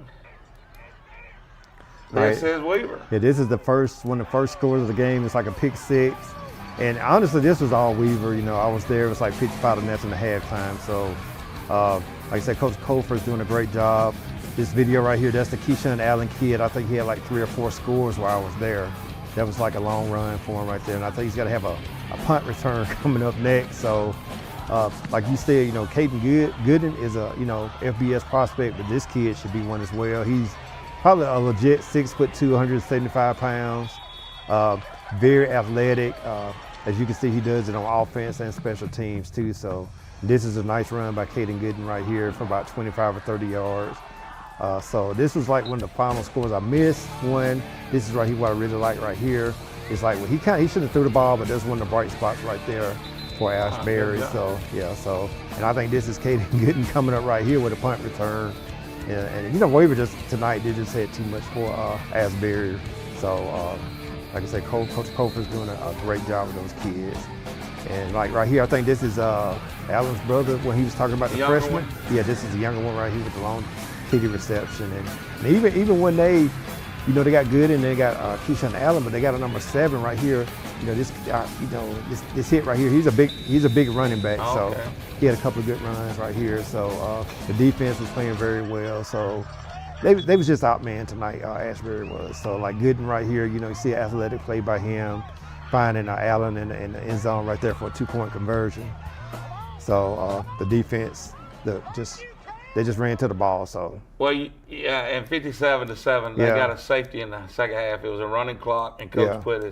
This is Weaver. Yeah, this is one of the first scores of the game. It's like a pick 6. And honestly, this was all Weaver. I was there. It was like 55-0 at halftime. So, like I said, Coach Cofer's doing a great job. This video right here, that's the Keyshawn Allen kid. I think he had like 3 or 4 scores while I was there. That was like a long run for him right there. And I think he's got to have a punt return coming up next. So, like you said, Caden Gooden is a, FBS prospect, but this kid should be one as well. He's probably a legit 6'2", 175 pounds. Very athletic. As you can see, he does it on offense and special teams too. So this is a nice run by Caden Gooden right here for about 25 or 30 yards. So this was like one of the final scores. I missed one. This is right here what I really like right here. It's like he should have threw the ball, but there's one of the bright spots right there for Ashbury. So yeah, and I think this is Caden Gooden coming up right here with a punt return. And Weaver tonight they just had too much for Ashbury. So like I said, Coach Cofer's doing a great job with those kids. And like right here, I think this is Allen's brother when he was talking about the freshman. Yeah, this is the younger one right here with the long TD reception. And even when they got good and they got Keyshawn Allen, but they got a number 7 right here. This hit right here. He's a big running back. Okay. So he had a couple of good runs right here. So the defense was playing very well. So they was just outmanned tonight. Ashbury was. So like Gooden right here. You see an athletic play by him, finding Allen in the end zone right there for a 2-point conversion. So the defense, they just ran to the ball. So and 57-7, they got a safety in the second half. It was a running clock, and Coach put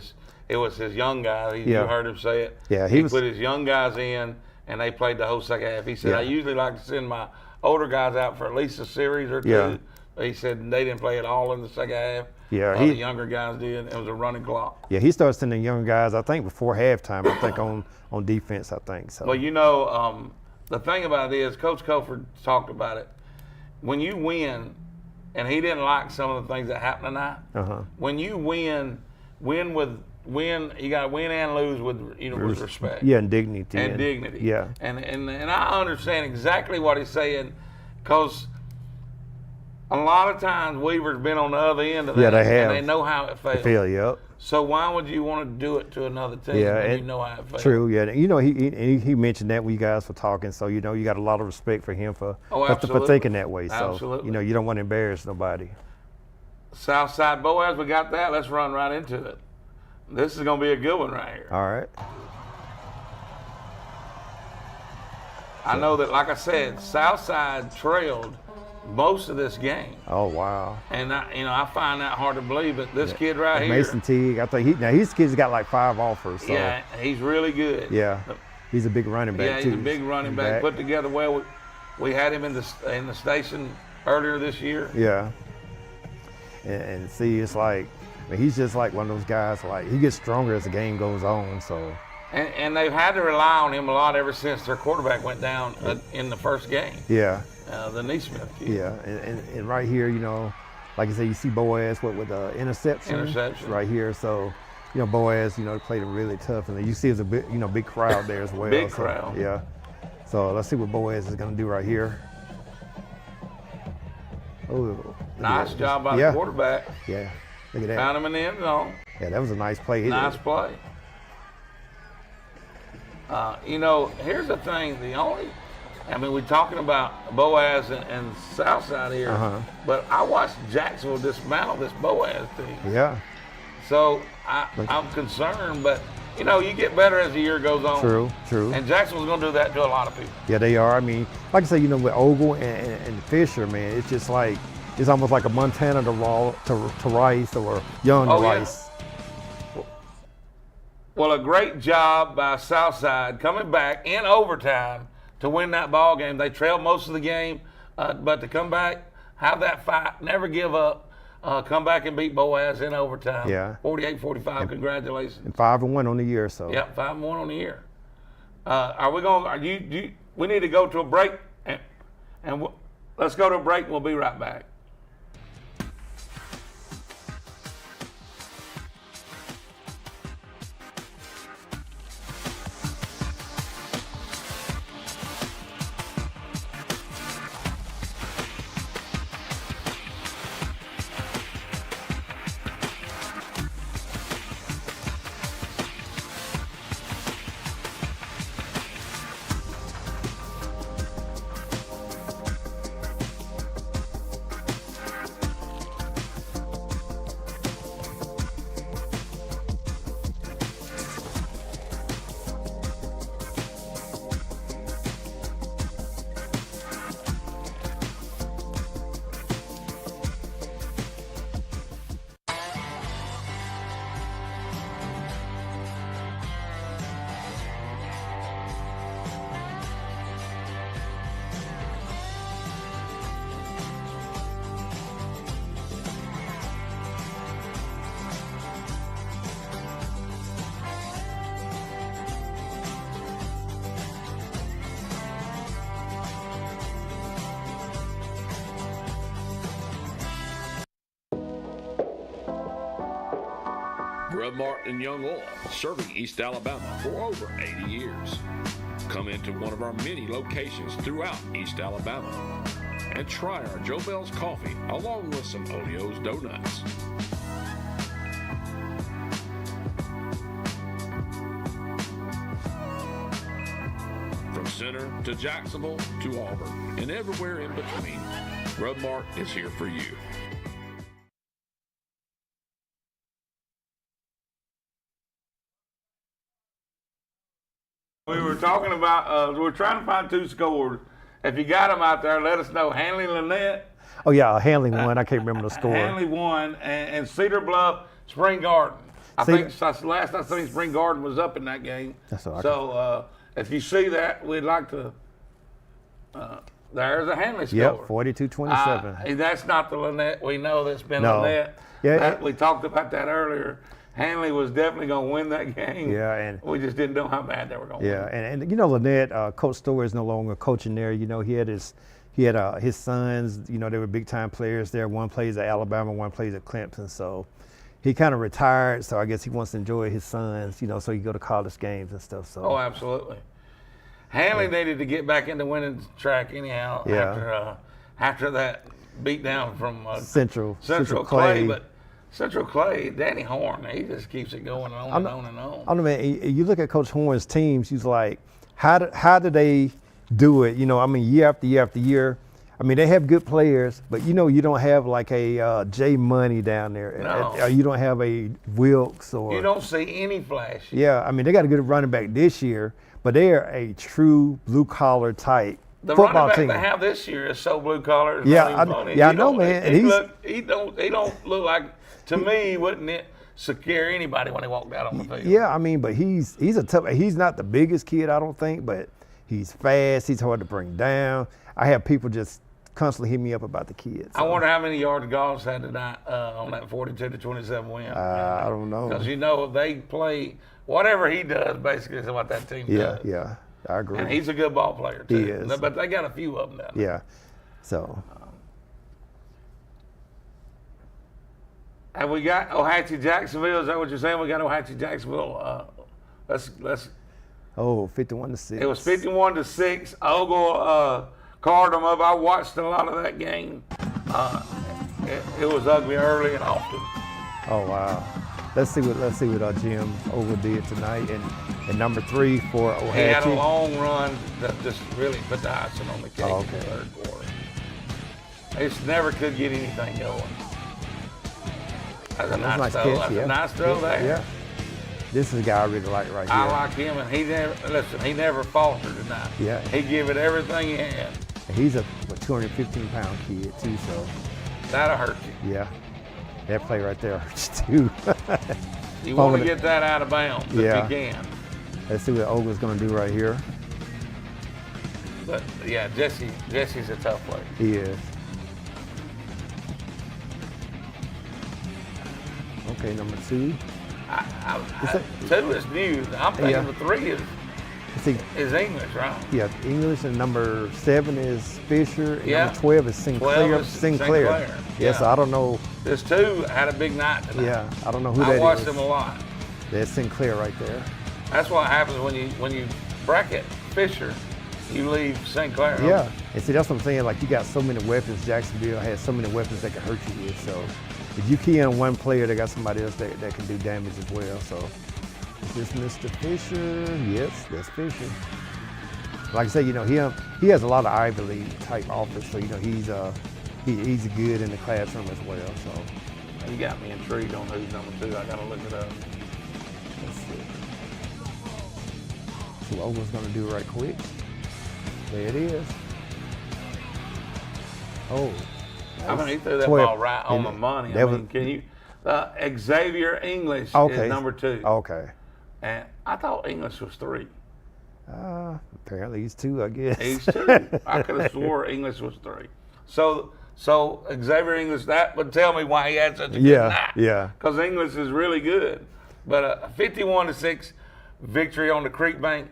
it was his young guys. You heard him say it. Yeah, he put his young guys in, and they played the whole second half. He said, I usually like to send my older guys out for at least a series or 2. Yeah. But he said they didn't play at all in the second half. Yeah, the younger guys did. It was a running clock. Yeah, he started sending younger guys, I think, before halftime, I think, on defense, I think. So. Well, the thing about it is, Coach Cofer talked about it. When you win, and he didn't like some of the things that happened tonight, when you win, you got to win and lose with respect. Yeah, and dignity. And dignity. Yeah. And I understand exactly what he's saying, because a lot of times Weaver's been on the other end of that. Yeah, they have. And they know how it fails. Yep. So why would you want to do it to another team when you know how it fails? True, yeah. He mentioned that when you guys were talking, so you got a lot of respect for him for thinking that way. So absolutely. You don't want to embarrass nobody. Southside Boaz, we got that. Let's run right into it. This is going to be a good one right here. All right. I know that, like I said, Southside trailed most of this game. Oh wow! And I find that hard to believe. But this kid right here, Mason Teague, I think his kid's got like 5 offers. So. Yeah, he's really good. Yeah, he's a big running back yeah, too. he's a big running back. Put together well. We had him in the station earlier this year. Yeah, and see, it's like he's just like one of those guys. Like he gets stronger as the game goes on. So. And they've had to rely on him a lot ever since their quarterback went down in the first game. Yeah. The Neesmith kid. Yeah, and right here, like I said, you see Boaz with the interception right here. So, Boaz, played him really tough, and you see it's a big crowd there as well. Big crowd. Yeah. So let's see what Boaz is going to do right here. Oh, nice job by the quarterback. Yeah. Look at that. Found him in the end zone. Yeah, that was a nice play. Nice play. Here's the thing. We're talking about Boaz and Southside here, but I watched Jacksonville dismantle this Boaz team. Yeah. So I'm concerned, but you get better as the year goes on. True. And Jacksonville's going to do that to a lot of people. Yeah, they are. I mean, like I say, with Ogle and Fisher, man, it's just like it's almost like a Montana to Rice or Young to Rice. Well, a great job by Southside coming back in overtime to win that ball game. They trailed most of the game, but to come back, have that fight, never give up, come back and beat Boaz in overtime. Yeah. 48-45. Congratulations. And 5-1 on the year. So. Yep, 5-1 on the year. We need to go to a break, and let's go to a break. And we'll be right back. Grub Mart and Young Oil, serving East Alabama for over 80 years. Come into one of our many locations throughout East Alabama and try our Joe Bell's coffee along with some Olio's donuts. From Center to Jacksonville to Auburn and everywhere in between, Grub Mart is here for you. We were talking about, we're trying to find 2 scores. If you got them out there, let us know. Hanley Lynette. Oh, yeah, Hanley won. I can't remember the score. Hanley won, and Cedar Bluff, Spring Garden. I think last I seen Spring Garden was up in that game. That's all right. So if you see that, we'd like to, there's a Hanley score. Yep, 42-27. That's not the Lynette. We know that's been No. Lynette. Yeah, we talked about that earlier. Hanley was definitely going to win that game. Yeah, and we just didn't know how bad they were going to win. Yeah, and Lynette, Coach Story is no longer coaching there. He had his sons. They were big time players there. One plays at Alabama, one plays at Clemson. So he kind of retired. So I guess he wants to enjoy his sons. So he go to college games and stuff. So. Oh, absolutely. Hanley needed to get back into winning track anyhow. Yeah. After that beatdown from Central Clay, but. Central Clay, Danny Horn, he just keeps it going on and on and on. I don't know, man. You look at Coach Horn's teams, he's like, how do they do it? Year after year after year. They have good players, but you don't have like a Jay Money down there. No. You don't have a Wilkes or. You don't see any flash. Yeah, they got a good running back this year, but they are a true blue collar type The football running back team. they have this year is so blue collar. It's Yeah, not even I- funny. yeah, I He know, don't- man, and He, he's- look, he don't look like, to me, he wouldn't scare anybody when he walked out on the field. Yeah, I mean, but he's a tough. He's not the biggest kid, I don't think, but he's fast. He's hard to bring down. I have people just constantly hit me up about the kids. I wonder how many yards Goss had tonight on that 42-27 win. I don't know. Because they play whatever he does. Basically, is what that team Yeah, does. yeah, I agree. And he's a good ball player too. He is. But they got a few of them down there. Yeah, so Have we got Ohatchee Jacksonville? Is that what you're saying? We got Ohatchee Jacksonville. Let's. 51-6. It was 51-6. Ogle carved them up. I watched a lot of that game. It was ugly early and often. Oh wow. Let's see what Jim Ogle did tonight, and number 3 for Ohatchee. He had a long run that just really put the icing on the cake Oh, in the okay. third quarter. They just never could get anything going. That's a nice throw. catch, That's yeah. a nice throw there. Yeah. This is a guy I really like right here. I like him, and he never faltered tonight. Yeah. He give it everything he had. And he's a 215-pound kid too, so That'll hurt you. yeah, that play right there hurts too. You want to get that out of bounds if Yeah. you can. Let's see what Ogle's going to do right here. But yeah, Jesse's a tough player. He is. Okay, number 2. Two is new. I'm thinking Yeah. the 3 is See, English, right? yeah, English, and number 7 is Fisher, and Yeah. number 12 is Sinclair. 12 is Sinclair. Yes, Yeah. I don't know. This 2 had a big night tonight. Yeah, I don't know who that I is. watched him a lot. That's Sinclair right there. That's what happens when you bracket Fisher, you leave Sinclair. Yeah, and see, that's what I'm saying. Like, you got so many weapons. Jacksonville has so many weapons that can hurt you with. So, if you key on one player, they got somebody else that can do damage as well. So, is this Mr. Fisher? Yes, that's Fisher. Like I say, he has a lot of Ivy League type offers. So, he's good in the classroom as well. So, You got me intrigued on who's number 2. I gotta look it up. let's see. See what Ogle's gonna do right quick. There it is. Oh. I mean, he threw that 12. ball right on the money. That I mean, can you? Xavier English Okay. is number 2. Okay. And I thought English was 3. Apparently he's 2, I guess. He's 2. I could have swore English was 3. So Xavier English, that would tell me why he had such a good night. Yeah. Because English is really good. But a 51-6 victory on the Creek Bank.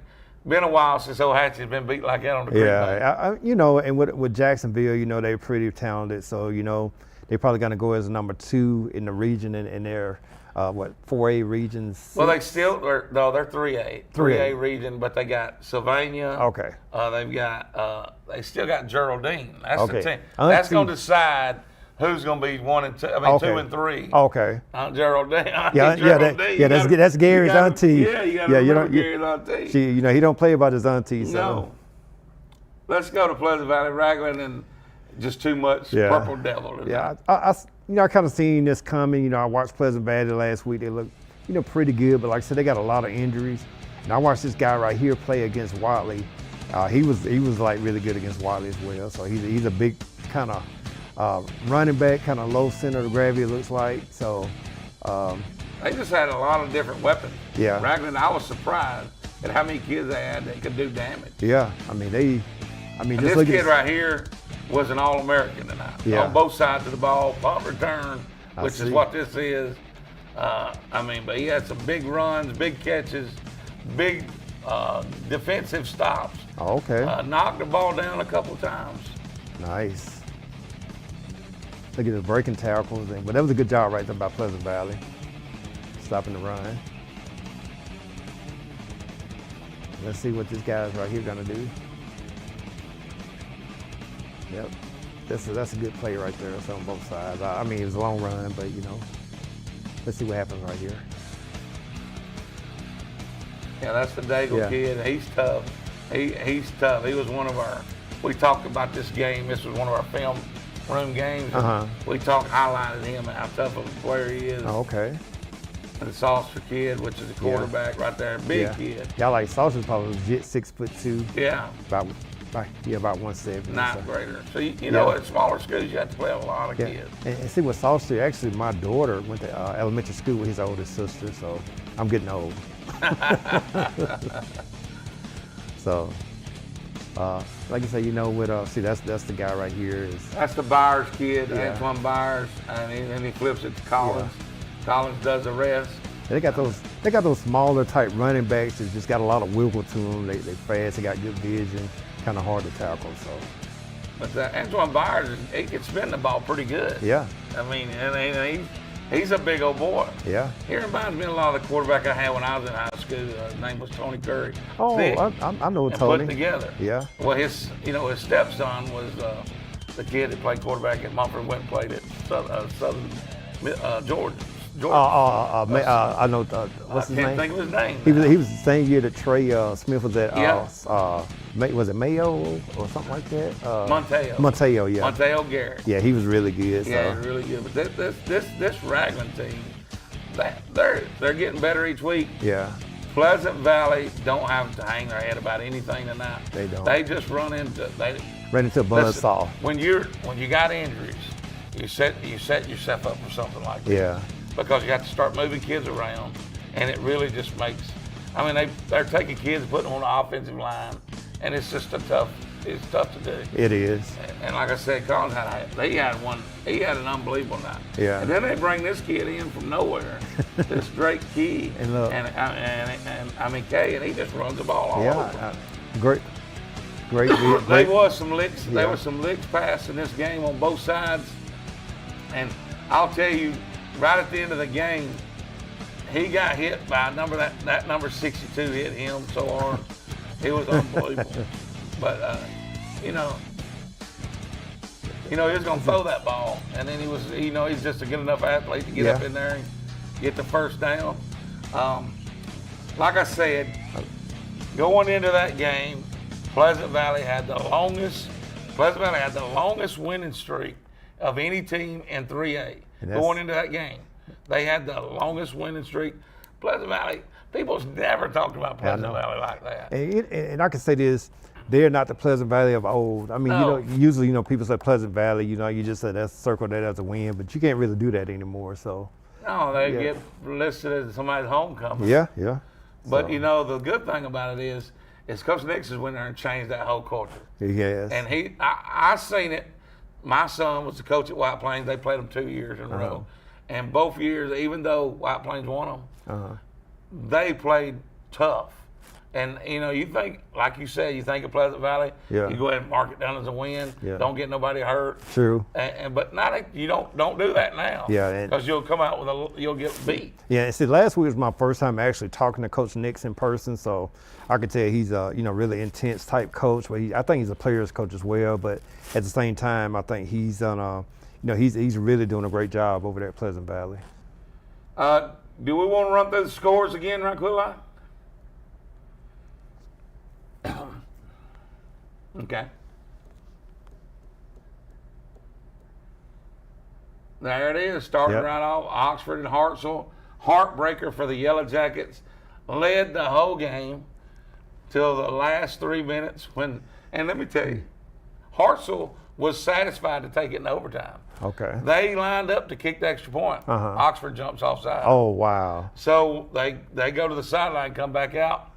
Been a while since Ohatchee's been beat like that on the Creek Bank. And with Jacksonville, they're pretty talented. So, they're probably going to go as number 2 in the region in their, 4A regions. Well, they're 3A. 3A region, but they got Sylvania. Okay. They've got, they still got Geraldine. That's Okay. the team. Let's That's going see. to decide who's going to be 1 and 2. I mean, 2 and 3. Okay. Geraldine. That's Gary's auntie. Yeah, you got to remember Gary's auntie. He don't play about his auntie. So. No. Let's go to Pleasant Valley, Ragland, and just too much Purple Devil tonight. Yeah, I kind of seen this coming. I watched Pleasant Valley last week. They look, pretty good. But like I said, they got a lot of injuries. And I watched this guy right here play against Watley. He was like really good against Watley as well. So he's a big kind of running back, kind of low center of gravity, it looks like. So They just had a lot of different weapons. Yeah. Ragland, I was surprised at how many kids they had that could do damage. yeah, and just look this kid at right here was an All-American tonight. Yeah. On both sides of the ball, punt return, I which is see. what this is. But he had some big runs, big catches, big defensive stops. Oh, okay. Knocked the ball down a couple of times. Nice. Look at the breaking tackles, but that was a good job right there by Pleasant Valley, stopping the run. Let's see what this guy's right here gonna do. Yep, that's a good play right there. It's on both sides. It was a long run, but let's see what happens right here. Yeah, that's the Daigle kid. He's tough. He's tough. He was one of our. We talked about this game. This was one of our film room games. We highlighted him and how tough of a player he is. Oh, okay. And the Saucer kid, which is a quarterback right there, big kid. Yeah, like Saucer's probably legit 6'2". Yeah. About about 170. Ninth so. grader. So you know, at smaller schools, you have to play a lot of kids. And see, with Salt Street, actually, my daughter went to elementary school with his oldest sister, so I'm getting old. So, like I say, you know, with see, that's the guy right here. That's the Byers kid, Yeah. Antoine Byers, and he flips it to Collins. Collins does the rest. They got those smaller type running backs that just got a lot of wiggle to them. They fast, they got good vision, kind of hard to tackle. So. But Antoine Byers, he can spin the ball pretty good. Yeah. I mean, and he's a big old boy. Yeah. He reminds me a lot of the quarterback I had when I was in high school. His name was Tony Curry. Oh, Thick I know and Tony. put together. Yeah. Well, his stepson was the kid that played quarterback at Mumford, went and played at Southern Georgia. I know. What's his name? I can't think of his name. He was the same year that Trey Smith was at. Was it Mayo or something like that? Monteo, yeah. Monteo Garrett. Yeah, he was really good. Yeah, so. really good. But this Ragland team, they're getting better each week. Yeah. Pleasant Valley don't have to hang their head about anything tonight. They don't. They just run into a buzzsaw. When you got injuries, you set yourself up for something like that. Yeah. Because you have to start moving kids around, and it really just makes. I mean, they're taking kids, putting them on the offensive line, and it's just it's tough to do. It is. And like I said, Collins he had an unbelievable night. Yeah. And then they bring this kid in from nowhere, this Drake Key, and look, Kay, and he just runs the ball all over. Great. There was some licks. Yeah. There were some licks passed in this game on both sides, and I'll tell you, right at the end of the game, he got hit by that number 62 hit him so hard. It was unbelievable. But he was gonna throw that ball, and then he's just a good enough athlete to get up in there and get the first down. Like I said, going into that game, Pleasant Valley had the longest winning streak of any team in 3A. Going into that game, they had the longest winning streak. Pleasant Valley, people's never talked about Pleasant Valley like that. And I can say this, they're not the Pleasant Valley of old. I mean, usually, people say Pleasant Valley, you just say that's circle that as a win, but you can't really do that anymore. So. No, they get listed as somebody's homecoming. Yeah. But the good thing about it is Coach Nix has went there and changed that whole culture. He has. And I seen it. My son was the coach at White Plains. They played them 2 years in a row. And both years, even though White Plains won them, they played tough. And, you think, like you said, you think of Pleasant Valley, you go ahead and mark it down as a win. Yeah. Don't get nobody hurt. True. But you don't do that now. Yeah. Because you'll come out you'll get beat. Yeah, and see, last week was my first time actually talking to Coach Nix in person, so I could tell he's a, really intense type coach. But I think he's a player's coach as well, but at the same time, I think he's on he's really doing a great job over there at Pleasant Valley. Do we want to run through the scores again right quick, Line? Okay. There it is, starting right off. Oxford and Hartselle. Heartbreaker for the Yellow Jackets. Led the whole game till the last 3 minutes and let me tell you, Hartselle was satisfied to take it in overtime. Okay. They lined up to kick the extra point. Oxford jumps offside. Oh, wow. So they go to the sideline, come back out.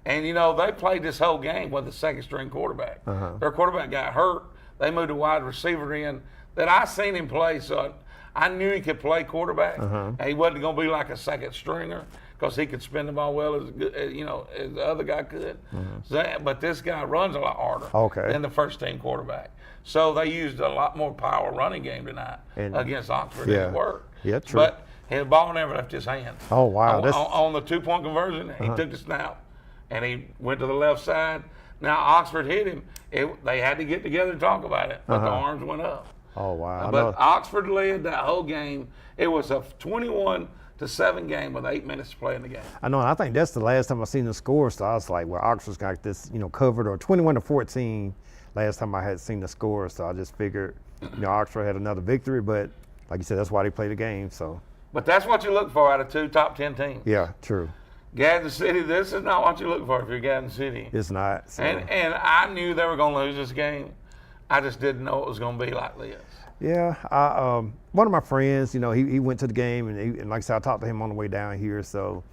And, they played this whole game with a second-string quarterback. Their quarterback got hurt. They moved a wide receiver in that I seen him play, so I knew he could play quarterback. And he wasn't going to be like a second stringer because he could spin the ball well as the other guy could. But this guy runs a lot harder than the first-team quarterback. So they used a lot more power running game tonight against Oxford, and it worked. Yeah, true. But his ball never left his hands. Oh, wow. On the two-point conversion, he took the snap. And he went to the left side. Now Oxford hit him. They had to get together and talk about it, but the arms went up. Oh, wow. But Oxford led that whole game. It was a 21-7 game with 8 minutes to play in the game. I know. And I think that's the last time I seen the score. So I was like, well, Oxford's got this, covered, or 21-14. Last time I had seen the score, so I just figured, Oxford had another victory. But like you said, that's why they play the game. So. But that's what you look for out of two top 10 teams. Yeah, true. Gadsden City, this is not what you look for if you're Gadsden City. It's not. So. And I knew they were going to lose this game. I just didn't know it was going to be like this. Yeah, one of my friends, you know, he went to the game, and like I said, I talked to him on the way down here. So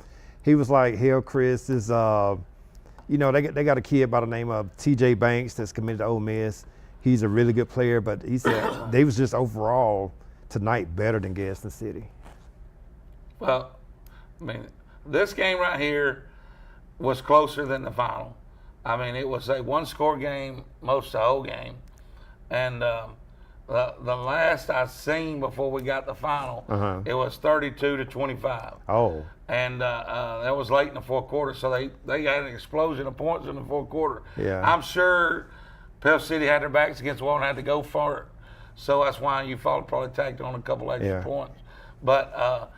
he was like, "Hell, Chris is, you know, they got a kid by the name of T.J. Banks that's committed to Ole Miss. He's a really good player, but he said they was just overall tonight better than Gadsden City." Well, I mean, this game right here was closer than the final. I mean, it was a one-score game most of the whole game, and the last I seen before we got the final, it was 32-25. Oh. And that was late in the fourth quarter, so they had an explosion of points in the fourth quarter. Yeah. I'm sure Pell City had their backs against the wall and had to go for it, so that's why you probably tacked on a couple extra points. But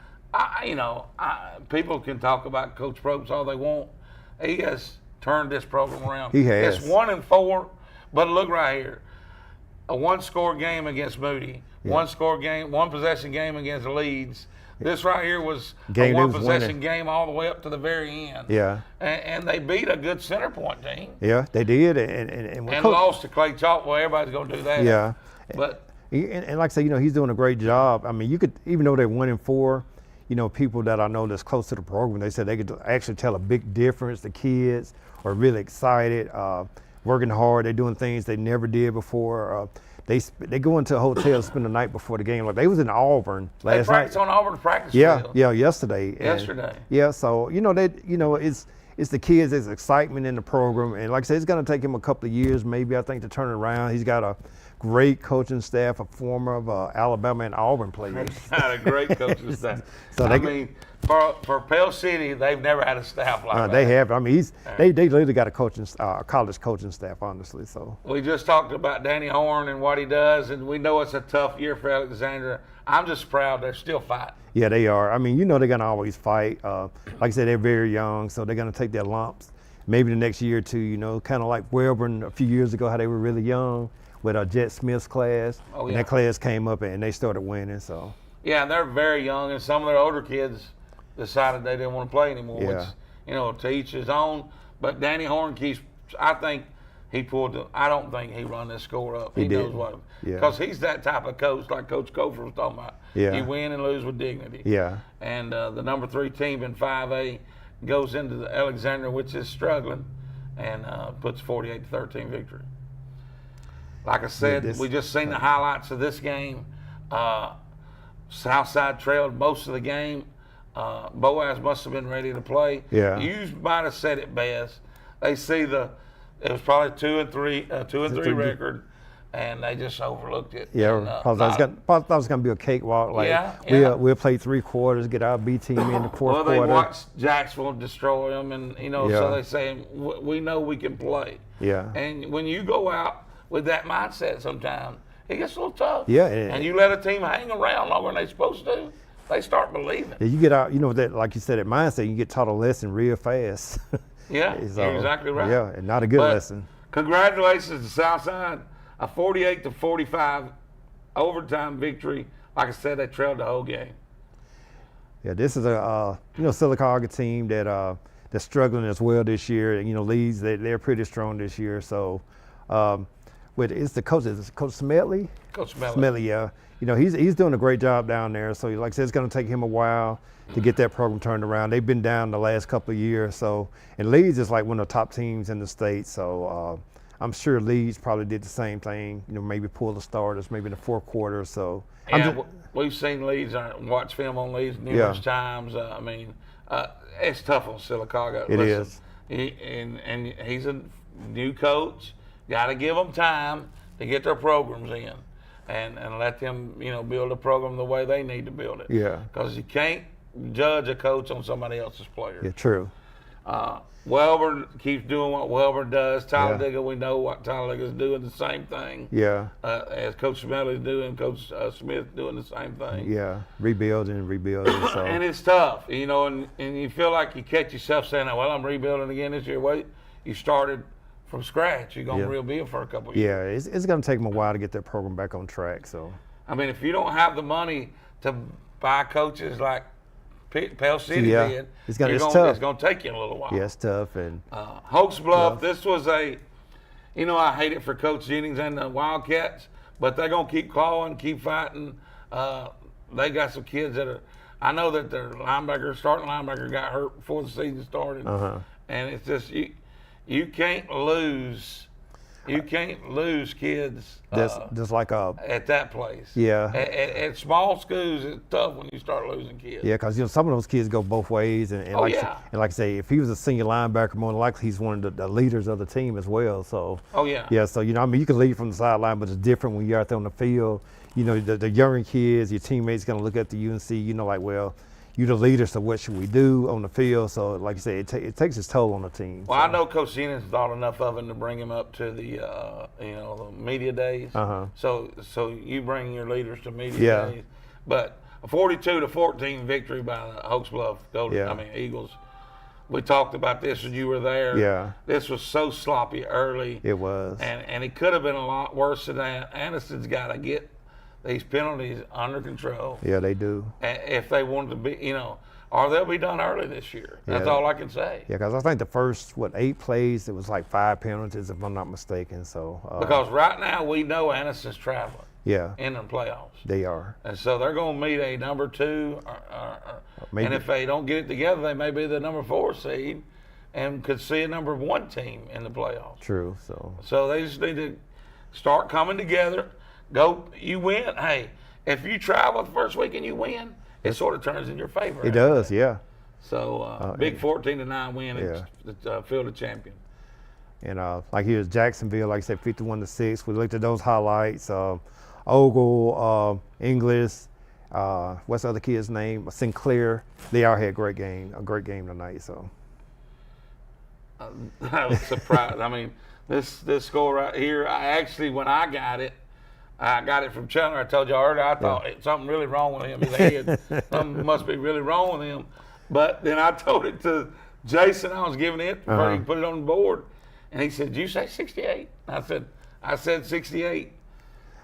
people can talk about Coach Probst all they want. He has turned this program around. He has. It's 1-4, but look right here. A one-score game against Moody, one-score game, one-possession game against Leeds. This right here was a one-possession game all the way up to the very end. Yeah. And they beat a good center point team. Yeah, they did, and lost to Clay Chalk. Well, everybody's going to do that. Yeah. But and like I said, you know, he's doing a great job. I mean, you could, even though they're 1-4, you know, people that I know that's close to the program, they said they could actually tell a big difference. The kids are really excited, working hard. They're doing things they never did before. They go into a hotel, spend the night before the game. Like they was in Auburn last night. They practiced on Auburn practice field. field. Yeah, yesterday. Yesterday. So you know it's the kids, there's excitement in the program, and like I said, it's going to take him a couple of years, maybe I think, to turn it around. He's got a great coaching staff, a former Alabama and Auburn players. He's got a great coaching staff. So I mean, for Pell City, they've never had a staff like that. They have. I mean, they literally got a college coaching staff, honestly. So we just talked about Danny Horn and what he does, and we know it's a tough year for Alexandria. I'm just proud they're still fighting. Yeah, they are. I mean, you know they're going to always fight. Like I said, they're very young, so they're going to take their lumps. Maybe the next year or two, you know, kind of like Wellborn a few years ago, how they were really young with Jet Smith's class. Oh, yeah. And that class came up and they started winning. So yeah, they're very young, and some of their older kids decided they didn't want to play anymore, Yeah. which, you know, to each his own. But Danny Horn keeps, I think he I don't think he run this score up. He knows what, because he's that type of coach, like Coach Cofer was talking about. Yeah. You win and lose with dignity. Yeah. And the number 3 team in 5A goes into the Alexandria, which is struggling, and puts 48-13 victory. Like I said, we just seen the highlights of this game. Southside trailed most of the game. Boaz must have been ready to play. Yeah. You might have said it best. They see it was probably 2-3 record, and they just overlooked it. Yeah, and, I thought it was going to be a cakewalk. Like we'll play 3 quarters, get our B team in the fourth quarter. Well, they watched Jacksonville destroy them, and so they say we know we can play. Yeah. And when you go out with that mindset, sometimes it gets a little tough. Yeah. And you let a team hang around longer than they're supposed to, they start believing. Yeah, you get out, you know, that like you said, that mindset, you get taught a lesson real fast. Yeah, So, you're exactly right. Yeah, and not a good lesson. Congratulations to Southside, a 48-45 overtime victory. Like I said, they trailed the whole game. Yeah, this is a Sylacauga team that's struggling as well this year. And, you know, Leeds, they're pretty strong this year. So, it's the coach, is it Coach Smedley? Coach Smedley. Smedley, yeah. You know, he's doing a great job down there. So, like I said, it's going to take him a while to get that program turned around. They've been down the last couple of years. So, and Leeds is like one of the top teams in the state. So, I'm sure Leeds probably did the same thing. You know, maybe pull the starters, maybe in the fourth quarter. So, Yeah, we've seen Leeds, watched film on Leeds numerous times. I mean, it's tough on Sylacauga. It is. And he's a new coach. Got to give them time to get their programs in, and let them, you know, build a program the way they need to build it. Yeah. Because you can't judge a coach on somebody else's players. Yeah, true. Welborn keeps doing what Welborn does. Talladega, we know what Talladega is doing, the same thing. Yeah. As Coach Smedley's doing, Coach Smith doing the same thing. Yeah, rebuilding. So. And it's tough, you know, and you feel like you catch yourself saying, well, I'm rebuilding again this year. Wait, you started from scratch. You're going to rebuild for a couple of years. Yeah, it's going to take them a while to get that program back on track. So, I mean, if you don't have the money to buy coaches like Pell City Yeah. did. It's You're tough. It's going to take you a little while. Yeah, it's tough. And Hoax Bluff, this was I hate it for Coach Jennings and the Wildcats, but they're going to keep clawing, keep fighting. They got some kids that are, I know that their starting linebacker got hurt before the season started. And it's just, you can't lose. You can't lose kids just like at that place. Yeah. At small schools, it's tough when you start losing kids. Yeah, because some of those kids go both ways, and like I say, if he was a senior linebacker, more than likely he's one of the leaders of the team as well. So yeah, so you can lead from the sideline, but it's different when you're out there on the field. The younger kids, your teammates gonna look at the UNC, like, well, you're the leader, so what should we do on the field? So, like you said, it takes its toll on the team. Well, I know Coach Jennings thought enough of him to bring him up to the, the media days. So you bring your leaders to media days. But a 42-14 victory by the Hoax Bluff Eagles. We talked about this when you were there. Yeah. This was so sloppy early. It was. And it could have been a lot worse than that. Anderson's got to get these penalties under control. Yeah, they do. If they wanted to be, or they'll be done early this year. That's all I can say. Yeah, because I think the first, 8 plays, it was like 5 penalties, if I'm not mistaken. So because right now we know Anderson's traveling. Yeah. In the playoffs. They are. And so they're going to meet a number 2, and if they don't get it together, they may be the number 4 seed, and could see a number 1 team in the playoffs. True. So they just need to start coming together. You win. Hey, if you travel the first week and you win, it sort of turns in your favor. It does, yeah. So big 14-9 win. It's field of champion. And like here's Jacksonville, like I said, 51-6. We looked at those highlights. Ogle, English, what's the other kid's name? Sinclair. They all had a great game tonight. So I was surprised. I mean, this score right here. When I got it from Chandler. I told you earlier. I thought something really wrong with him. Something must be really wrong with him. But then I told it to Jason. I was giving it before he put it on the board, and he said, "Did you say 68?" I said 68.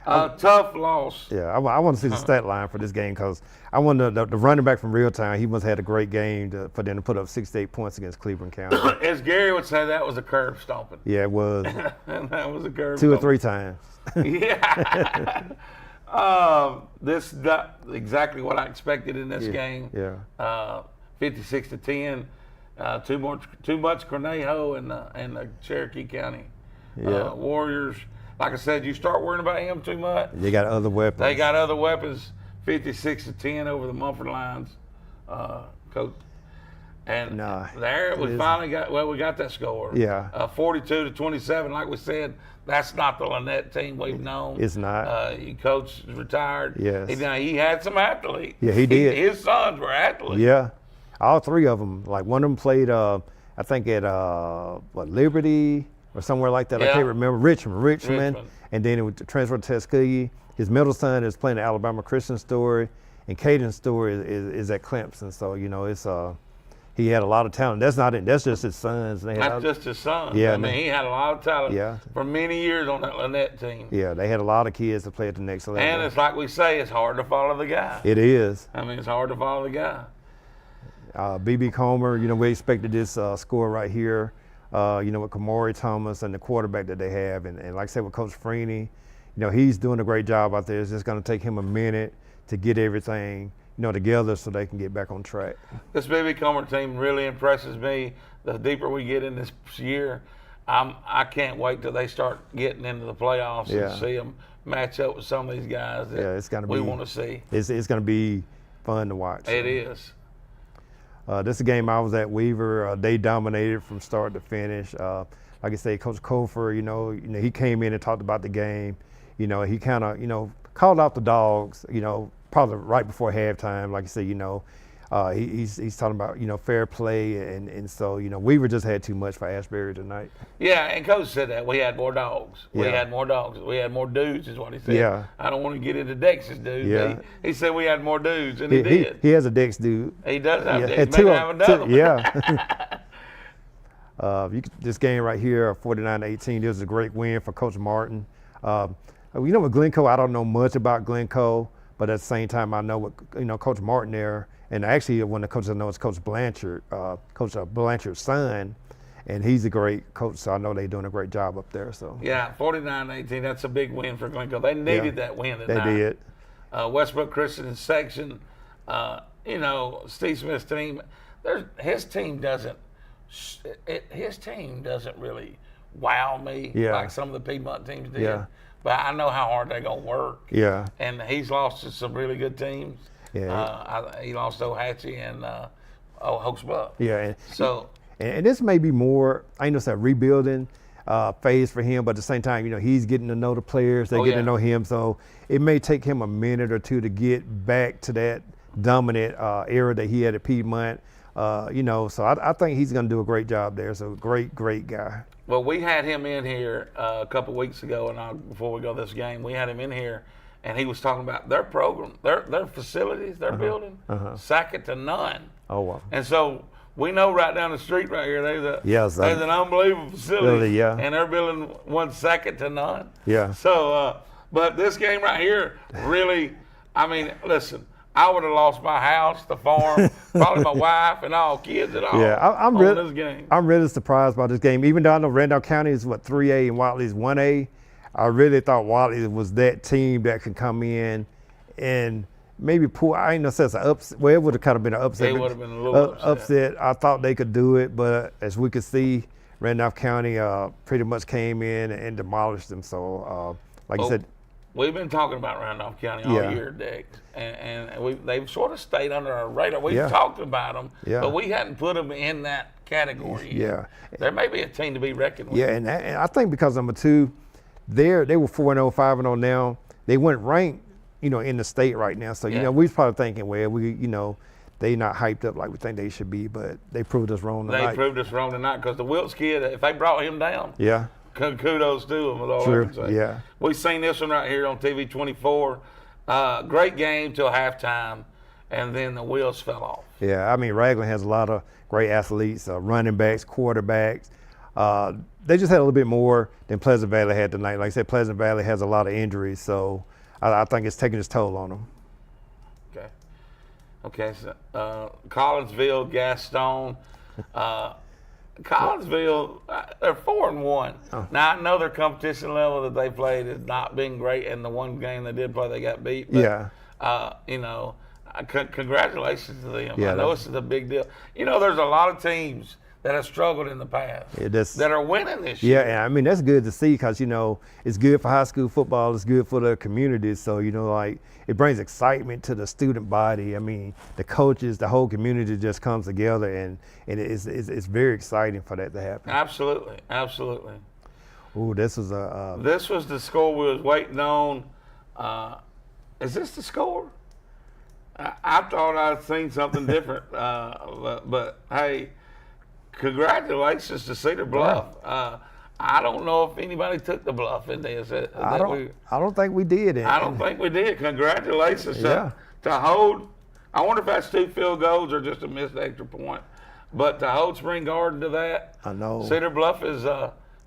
Tough loss. Yeah, I want to see the stat line for this game because I want the running back from Reeltown. He must have had a great game for them to put up 68 points against Cleveland County. As Gary would say, that was a curb stomping. Yeah, it was. That was a curb. 2 or 3 times. Yeah. This is exactly what I expected in this game. Yeah. 56-10. Too much Cornejo and the Cherokee County Warriors. Like I said, you start worrying about him too much. They got other weapons. 56-10 over the Mumford Lions, coach. And we got that score. Yeah. 42-27. Like we said, that's not the Lynette team we've known. It's not. Your coach is retired. Yes. He had some athletes. Yeah, he did. His sons were athletes. Yeah. All 3 of them. Like one of them played, I think at Liberty or somewhere like that. I can't remember. Richmond. And then it was transferred to Tuskegee. His middle son is playing at Alabama Christian Story, and Caden's Story is at Clemson. So it's he had a lot of talent. That's not it. That's just his sons. That's just his sons. Yeah, I mean, he had a lot of talent. Yeah. For many years on that Lynette team. Yeah, they had a lot of kids to play at the next level. And it's like we say, it's hard to follow the guy. It is. I mean, it's hard to follow the guy. B.B. Comer, we expected this score right here. With Kamari Thomas and the quarterback that they have. And like I said, with Coach Freeney, he's doing a great job out there. It's just going to take him a minute to get everything, together so they can get back on track. This B.B. Comer team really impresses me. The deeper we get in this year, I can't wait till they start getting into the playoffs and see them match up with some of these guys that it's gonna we want to see. It's going to be fun to watch. It is. This is a game I was at Weaver. They dominated from start to finish. Like I say, Coach Kofor, he came in and talked about the game. He kind of, called out the dogs, probably right before halftime. Like I said, he's talking about, fair play. And so, Weaver just had too much for Ashbury tonight. Yeah, and Coach said that. We had more dogs. We had more dogs. We had more dudes is what he said. Yeah. I don't want to get into Dex's dudes. Yeah. He said we had more dudes, and he did. He has a Dex dude. He does have Dex. And Maybe have another one. Yeah. This game right here, 49-18, this was a great win for Coach Martin. With Glencoe, I don't know much about Glencoe, but at the same time, I know what Coach Martin there And actually, one of the coaches I know is Coach Blanchard, Coach Blanchard's son, and he's a great coach. So I know they're doing a great job up there. So yeah, 49-18. That's a big win for Glencoe. They needed that win tonight. They did. Westbrook Christian section. You know, Steve Smith's team. His team doesn't really wow me like some of the Piedmont teams did. Yeah. But I know how hard they're gonna work. Yeah. And he's lost to some really good teams. Yeah. He lost to Ohatchee and Hokes Bluff. Yeah. And this may be more, I know it's a rebuilding phase for him, but at the same time, you know, he's getting to know the players, they're getting to know him, so it may take him a minute or two to get back to that dominant era that he had at Piedmont. You know, so I think he's going to do a great job there. So great guy. Well, we had him in here a couple weeks ago, and before we go to this game, we had him in here, and he was talking about their program, their facilities, their building, second to none. Oh wow! And so we know right down the street right here, there's an unbelievable facility, and they're building one second to none. Yeah. So, but this game right here, really, I mean, listen. I would have lost my house, the farm, probably my wife, and all kids and all. Yeah, I'm this game. I'm really surprised by this game. Even though I know Randolph County is 3A and Watley's 1A, I really thought Watley was that team that could come in and maybe pull. I ain't know say it's an upset. Well, it would have kind of been an upset. They would have been a little upset. I thought they could do it, but as we could see, Randolph County pretty much came in and demolished them. So, like you said. We've been talking about Randolph County all year, Dick, and they've sort of stayed under our radar. We've talked about them, but we hadn't put them in that category yet. There may be a team to be reckoned with. Yeah, and I think because number two, they were 4-0, 5-0 now. They weren't ranked, you know, in the state right now. So, you know, we was probably thinking, well, they not hyped up like we think they should be, but they proved us wrong tonight. They proved us wrong tonight because the Wilkes kid, if they brought him down. Yeah. Kudos to them. True. Yeah. We've seen this one right here on TV 24. Great game till halftime, and then the wheels fell off. Yeah, I mean, Ragland has a lot of great athletes, running backs, quarterbacks. They just had a little bit more than Pleasant Valley had tonight. Like I said, Pleasant Valley has a lot of injuries, so I think it's taking its toll on them. Okay, so Collinsville, Gaston. Collinsville, they're 4-1. Now I know their competition level that they played has not been great, and the one game they did play, they got beat. But, you know, congratulations to them. I know this is a big deal. You know, there's a lot of teams that have struggled in the past that are winning this year. Yeah, and I mean, that's good to see because, you know, it's good for high school football. It's good for the community. So, you know, like, it brings excitement to the student body. I mean, the coaches, the whole community just comes together, and it's very exciting for that to happen. Absolutely, absolutely. Ooh, this was this was the score we was waiting on. Is this the score? I thought I'd seen something different, but hey, congratulations to Cedar Bluff. I don't know if anybody took the Bluff in this. I don't think we did. I don't think we did. Congratulations to hold. I wonder if that's 2 field goals or just a missed extra point. But to hold Spring Garden to that, I know Cedar Bluff is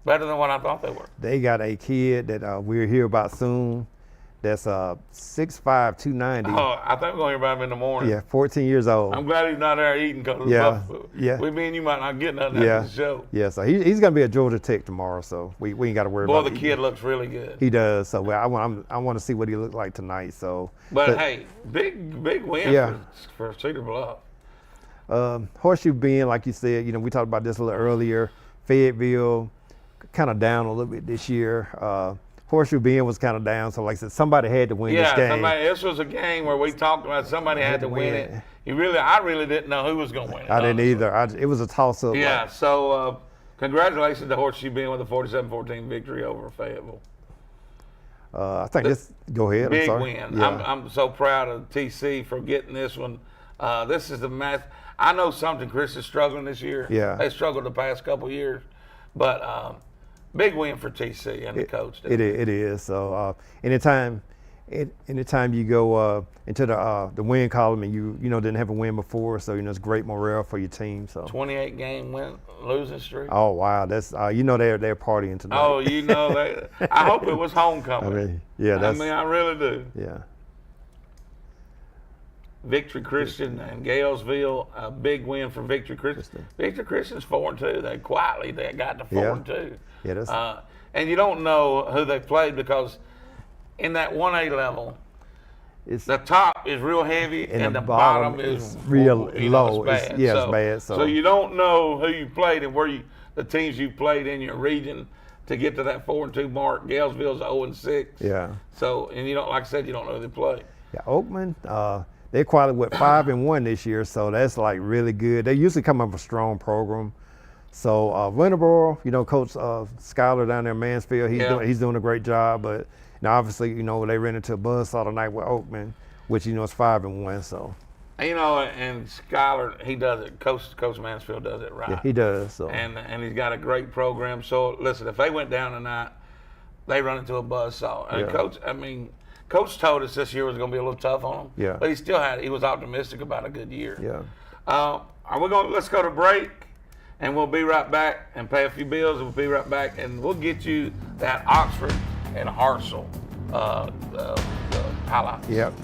better than what I thought they were. They got a kid that we'll hear about soon. That's 6'5", 290. Oh, I think we're going to hear about him in the morning. Yeah, 14 years old. I'm glad he's not there eating because of the Buff food. Yeah. We mean you might not get nothing after the show. Yeah, so he's going to be at Georgia Tech tomorrow, so we ain't got to worry about it. Boy, the kid looks really good. He does. So I want to see what he looked like tonight. So, but hey, big win for Cedar Bluff. Horseshoe Bend, like you said, you know, we talked about this a little earlier. Fayetteville, kind of down a little bit this year. Horseshoe Bend was kind of down, so like I said, somebody had to win this game. This was a game where we talked about somebody had to win it. I really didn't know who was going to win it. I didn't either. It was a toss-up. Yeah, so congratulations to Horseshoe Bend with a 47-14 victory over Fayetteville. I think go ahead. Big I'm sorry. win. Yeah. I'm so proud of TC for getting this one. This is the match. I know something Chris is struggling this year. Yeah. They struggled the past couple years, but big win for TC and the coach. It is. So anytime you go into the win column and you didn't have a win before, so it's great morale for your team. So 28 game losing streak. Oh wow, that's they're partying tonight. Oh, I hope it was homecoming. I mean, yeah, I really do. Yeah. Victory Christian and Galesville, a big win for Victory Christian. Victory Christian's 4-2. They got to 4-2. Yeah, that's and you don't know who they played because in that 1A level, the top is real heavy and the bottom is real low. It's bad. It's bad. So you don't know who you played and the teams you played in your region to get to that 4-2 mark. Galesville's 0-6. Yeah. So, and you don't, like I said, you don't know who they play. Yeah, Oakman, they qualified 5-1 this year, so that's like really good. They usually come up with a strong program. So Winterboro, Coach Schuyler down there in Mansfield, he's doing a great job. But obviously, they ran into a buzzsaw tonight with Oakman, which is 5-1. So. And Schuyler, he does it. Coach Mansfield does it right. Yeah, he does. So. And he's got a great program. So listen, if they went down tonight, they run into a buzzsaw. And Coach told us this year was going to be a little tough on him. Yeah. But he was optimistic about a good year. Yeah. Let's go to break, and we'll be right back and pay a few bills. We'll be right back, and we'll get you that Oxford and Hartselle highlights. Yep.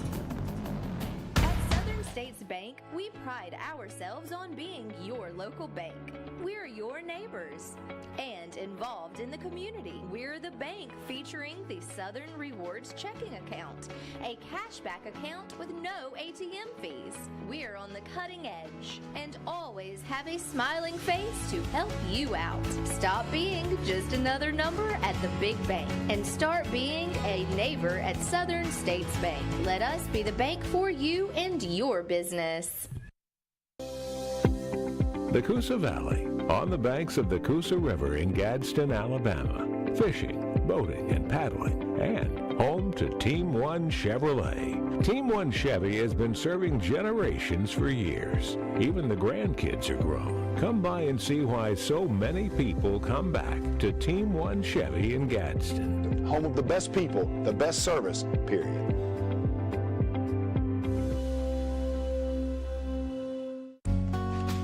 States Bank, we pride ourselves on being your local bank. We're your neighbors and involved in the community. We're the bank featuring the Southern Rewards checking account, a cashback account with no ATM fees. We're on the cutting edge and always have a smiling face to help you out. Stop being just another number at the big bank and start being a neighbor at Southern States Bank. Let us be the bank for you and your business. The Coosa Valley, on the banks of the Coosa River in Gadsden, Alabama. Fishing, boating, and paddling, and home to Team One Chevrolet. Team One Chevy has been serving generations for years. Even the grandkids are grown. Come by and see why so many people come back to Team One Chevy in Gadsden. Home of the best people, the best service, period.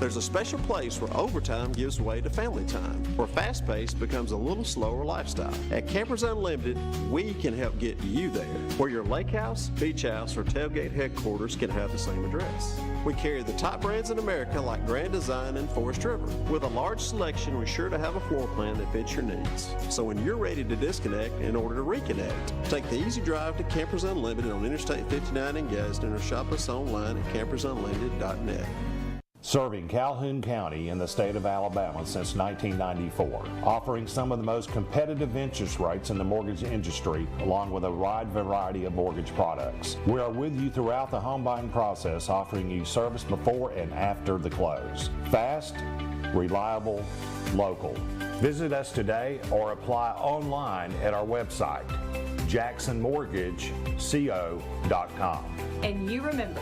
There's a special place where overtime gives way to family time, where fast pace becomes a little slower lifestyle. At Campers Unlimited, we can help get you there, where your lake house, beach house, or tailgate headquarters can have the same address. We carry the top brands in America like Grand Design and Forest River. With a large selection, we're sure to have a floor plan that fits your needs. So when you're ready to disconnect in order to reconnect, take the easy drive to Campers Unlimited on Interstate 59 in Gadsden or shop us online at campersunlimited.net. Serving Calhoun County in the state of Alabama since 1994, offering some of the most competitive interest rates in the mortgage industry, along with a wide variety of mortgage products. We are with you throughout the home buying process, offering you service before and after the close. Fast, reliable, local. Visit us today or apply online at our website, jacksonmortgageco.com. And you remember,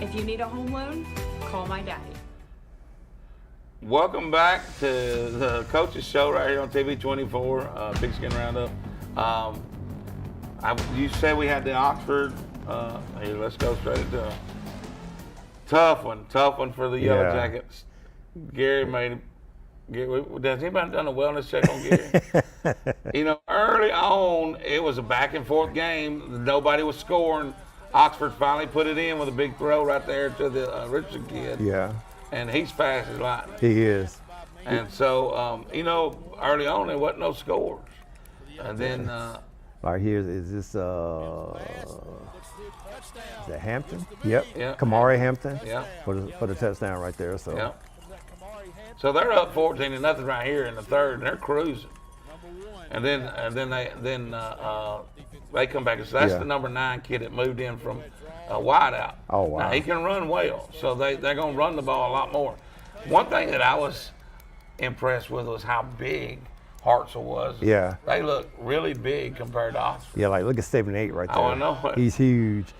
if you need a home loan, call my daddy. Welcome back to the Coaches Show right here on TV 24, Big Skin Roundup. You said we had the Oxford. Here, let's go straight into it. Tough one for the Yellow Jackets. Gary made it. Has anybody done a wellness check on Gary? Early on, it was a back and forth game. Nobody was scoring. Oxford finally put it in with a big throw right there to the Richardson kid. Yeah. And he's fast as lightning. He is. And so, early on there wasn't no scores. And then right here is this is that Hampton? Yep. Yeah. Kamari Hampton. Yeah. For the touchdown right there. So. Yeah. So they're up 14-0 right here in the third, and they're cruising. And then they come back. So that's the number 9 kid that moved in from wideout. Oh, wow. Now, he can run well, so they're going to run the ball a lot more. One thing that I was impressed with was how big Hartselle was. Yeah. They look really big compared to Oxford. Yeah, like look at 7'8" right there. Oh, I know. He's huge.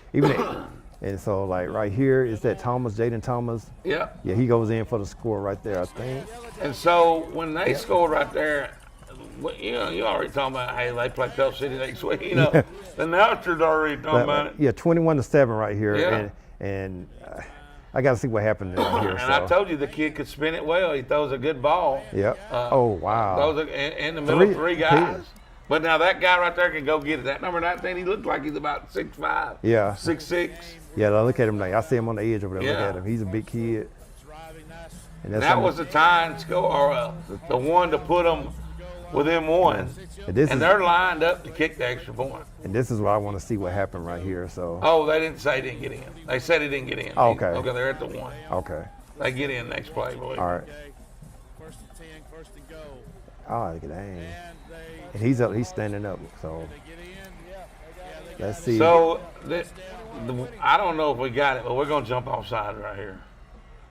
And so like right here is that Thomas, Jaden Thomas. Yeah. Yeah, he goes in for the score right there, I think. And so when they scored right there, you already talking about, hey, they play Pell City next week. The announcers already talking about it. Yeah, 21-7 right here. Yeah. And I got to see what happened right here. And I told you the kid could spin it well. He throws a good ball. Yep. Oh, wow. Throws in the middle of 3 guys. But now that guy right there can go get it. That number 19, he looked like he's about 6'5". Yeah. 6'6". Yeah, I look at him like I see him on the edge over there. Yeah. Look at him. He's a big kid. And that's That was the tying score, or the one to put them within one. And they're lined up to kick the extra point. And this is what I want to see what happened right here. So. Oh, they didn't say he didn't get in. They said he didn't get in. Oh, okay. Okay, they're at the one. Okay. They get in next play, boy. All right. Oh, look at that. And he's up. He's standing up. So let's see. So I don't know if we got it, but we're gonna jump offside right here.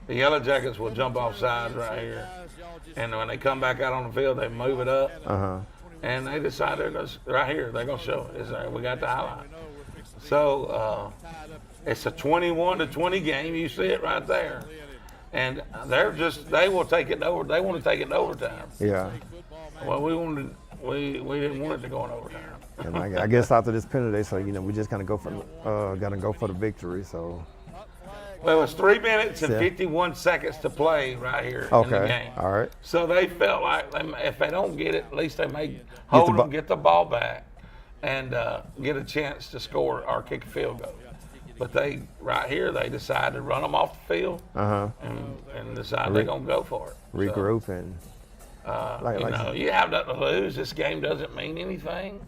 The Yellow Jackets will jump offside right here, and when they come back out on the field, they move it up, and they decide they're gonna, right here. They're gonna show it. We got the highlight. So it's a 21-20 game. You see it right there, and they will take it over. They want to take it to overtime. Yeah. Well, we didn't want it to go in overtime. And I guess after this penalty, so we just kind of go for the victory. So. Well, it was 3 minutes and 51 seconds to play right here in the game. All right. So they felt like if they don't get it, at least they may hold them, get the ball back, and get a chance to score or kick a field goal. But they decided to run them off the field and decide they're going to go for it. Regroup so, and. You have nothing to lose. This game doesn't mean anything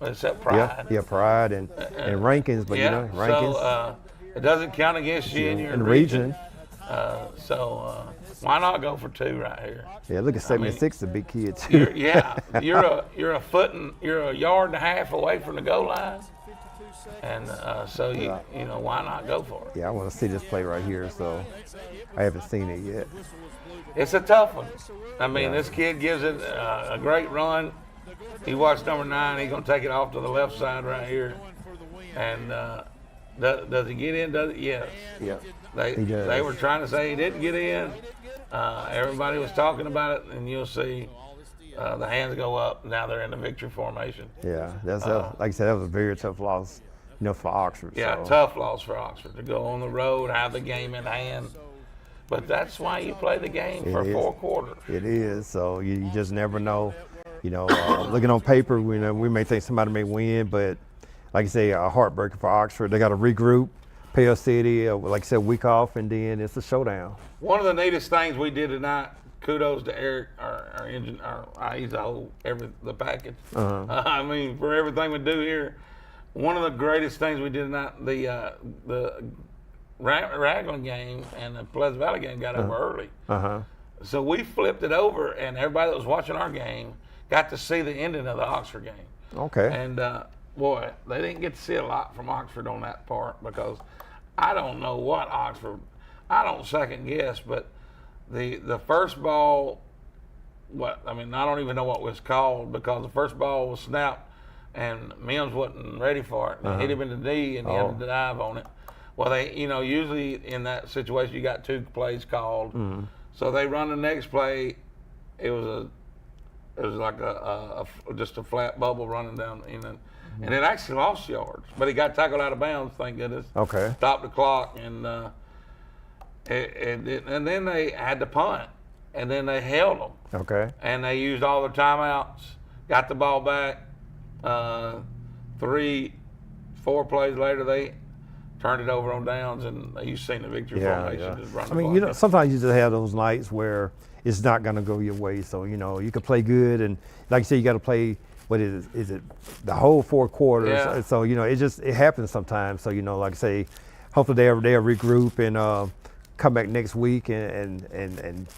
except pride. Yeah, pride and rankings, but rankings. So it doesn't count against you in your region. So why not go for 2 right here? Yeah, look at 76, a big kid too. You're a yard and a half away from the goal line, and so why not go for it? Yeah, I want to see this play right here. So I haven't seen it yet. It's a tough one. I mean, this kid gives it a great run. He watched number 9. He's going to take it off to the left side right here. And does he get in? Yes. Yeah. They were trying to say he didn't get in. Everybody was talking about it, and you'll see the hands go up. Now they're in the victory formation. Yeah, that's like I said, that was a very tough loss, for Oxford. Yeah, tough loss for Oxford to go on the road, have the game in hand. But that's why you play the game for 4 quarters. It is. So you just never know. Looking on paper, we may think somebody may win, but like you say, a heartbreaker for Oxford. They got to regroup, Pale City, like I said, week off, and then it's a showdown. One of the neatest things we did tonight, kudos to Eric, our engine, he's the package. I mean, for everything we do here, one of the greatest things we did tonight, the Raglan game and the Pleasant Valley game got over early. So we flipped it over, and everybody that was watching our game got to see the ending of the Oxford game. Okay. And boy, they didn't get to see a lot from Oxford on that part, because I don't know what Oxford, I don't second guess, but the first ball, I don't even know what was called, because the first ball was snapped and Mims wasn't ready for it. And hit him in the knee, and he had to dive on it. Well, they, usually in that situation, you got 2 plays called. So they run the next play. It was like just a flat bubble running down, and it actually lost yards, but he got tackled out of bounds. Thank goodness. Okay. Stopped the clock, and then they had to punt, and then they held them. Okay. And they used all their timeouts, got the ball back. 3-4 plays later, they turned it over on downs, and you've seen the victory formation just run the clock. Sometimes you just have those nights where it's not going to go your way. So, you can play good, and like you said, you got to play, what is it, the whole 4 quarters. Yeah. So, it happens sometimes. So, like I say, hopefully they'll regroup and come back next week and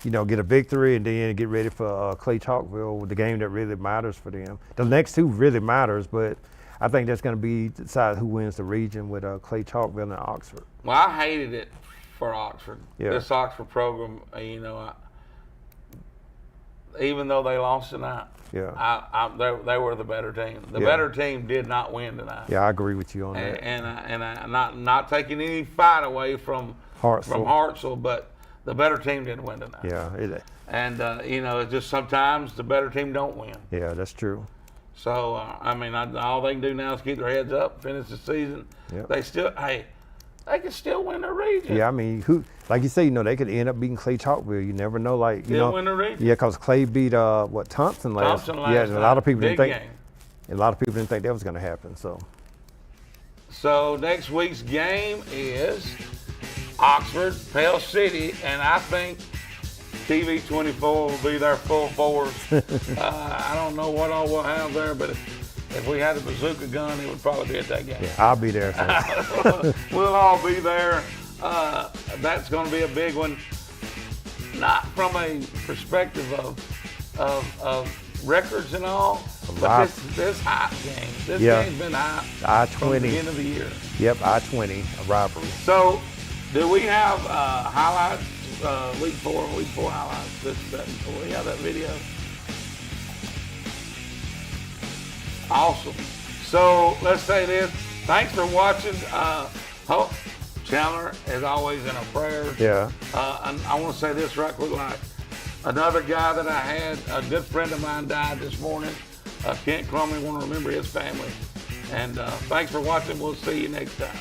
get a victory, and then get ready for Clay Chalkville, the game that really matters for them. The next 2 really matters, but I think that's going to decide who wins the region with Clay Chalkville and Oxford. Well, I hated it for Oxford. Yeah. This Oxford program, even though they lost tonight, they were the better team. The better team did not win tonight. Yeah, I agree with you on that. And I'm not taking any fight away from Hartselle, but the better team didn't win tonight. Yeah. And it's just sometimes the better team don't win. Yeah, that's true. So all they can do now is keep their heads up, finish the season. Yep. They still, they can still win their region. Yeah, I mean, who, like you say, you know, they could end up beating Clay Chalkville. You never know, like, you Still know. win the region. Yeah, because Clay beat, Thompson last. Thompson Yeah, last and a lot of people Big didn't think. game. A lot of people didn't think that was going to happen. So next week's game is Oxford, Pell City, and I think TV24 will be there full force. I don't know what all we'll have there, but if we had a bazooka gun, it would probably be at that game. Yeah, I'll be there. So. We'll all be there. That's going to be a big one. Not from a perspective of records and all, but this hype game. This game's been hype from the beginning of the year. Yep, I-20, a rivalry. So, do we have highlights, week 4 highlights? Do we have that video? Awesome. So, let's say this. Thanks for watching. Hope Chandler, as always, in our prayers. Yeah. And I want to say this right quick, like another guy that I had, a good friend of mine died this morning. Kent Crumley, want to remember his family. And thanks for watching. We'll see you next time.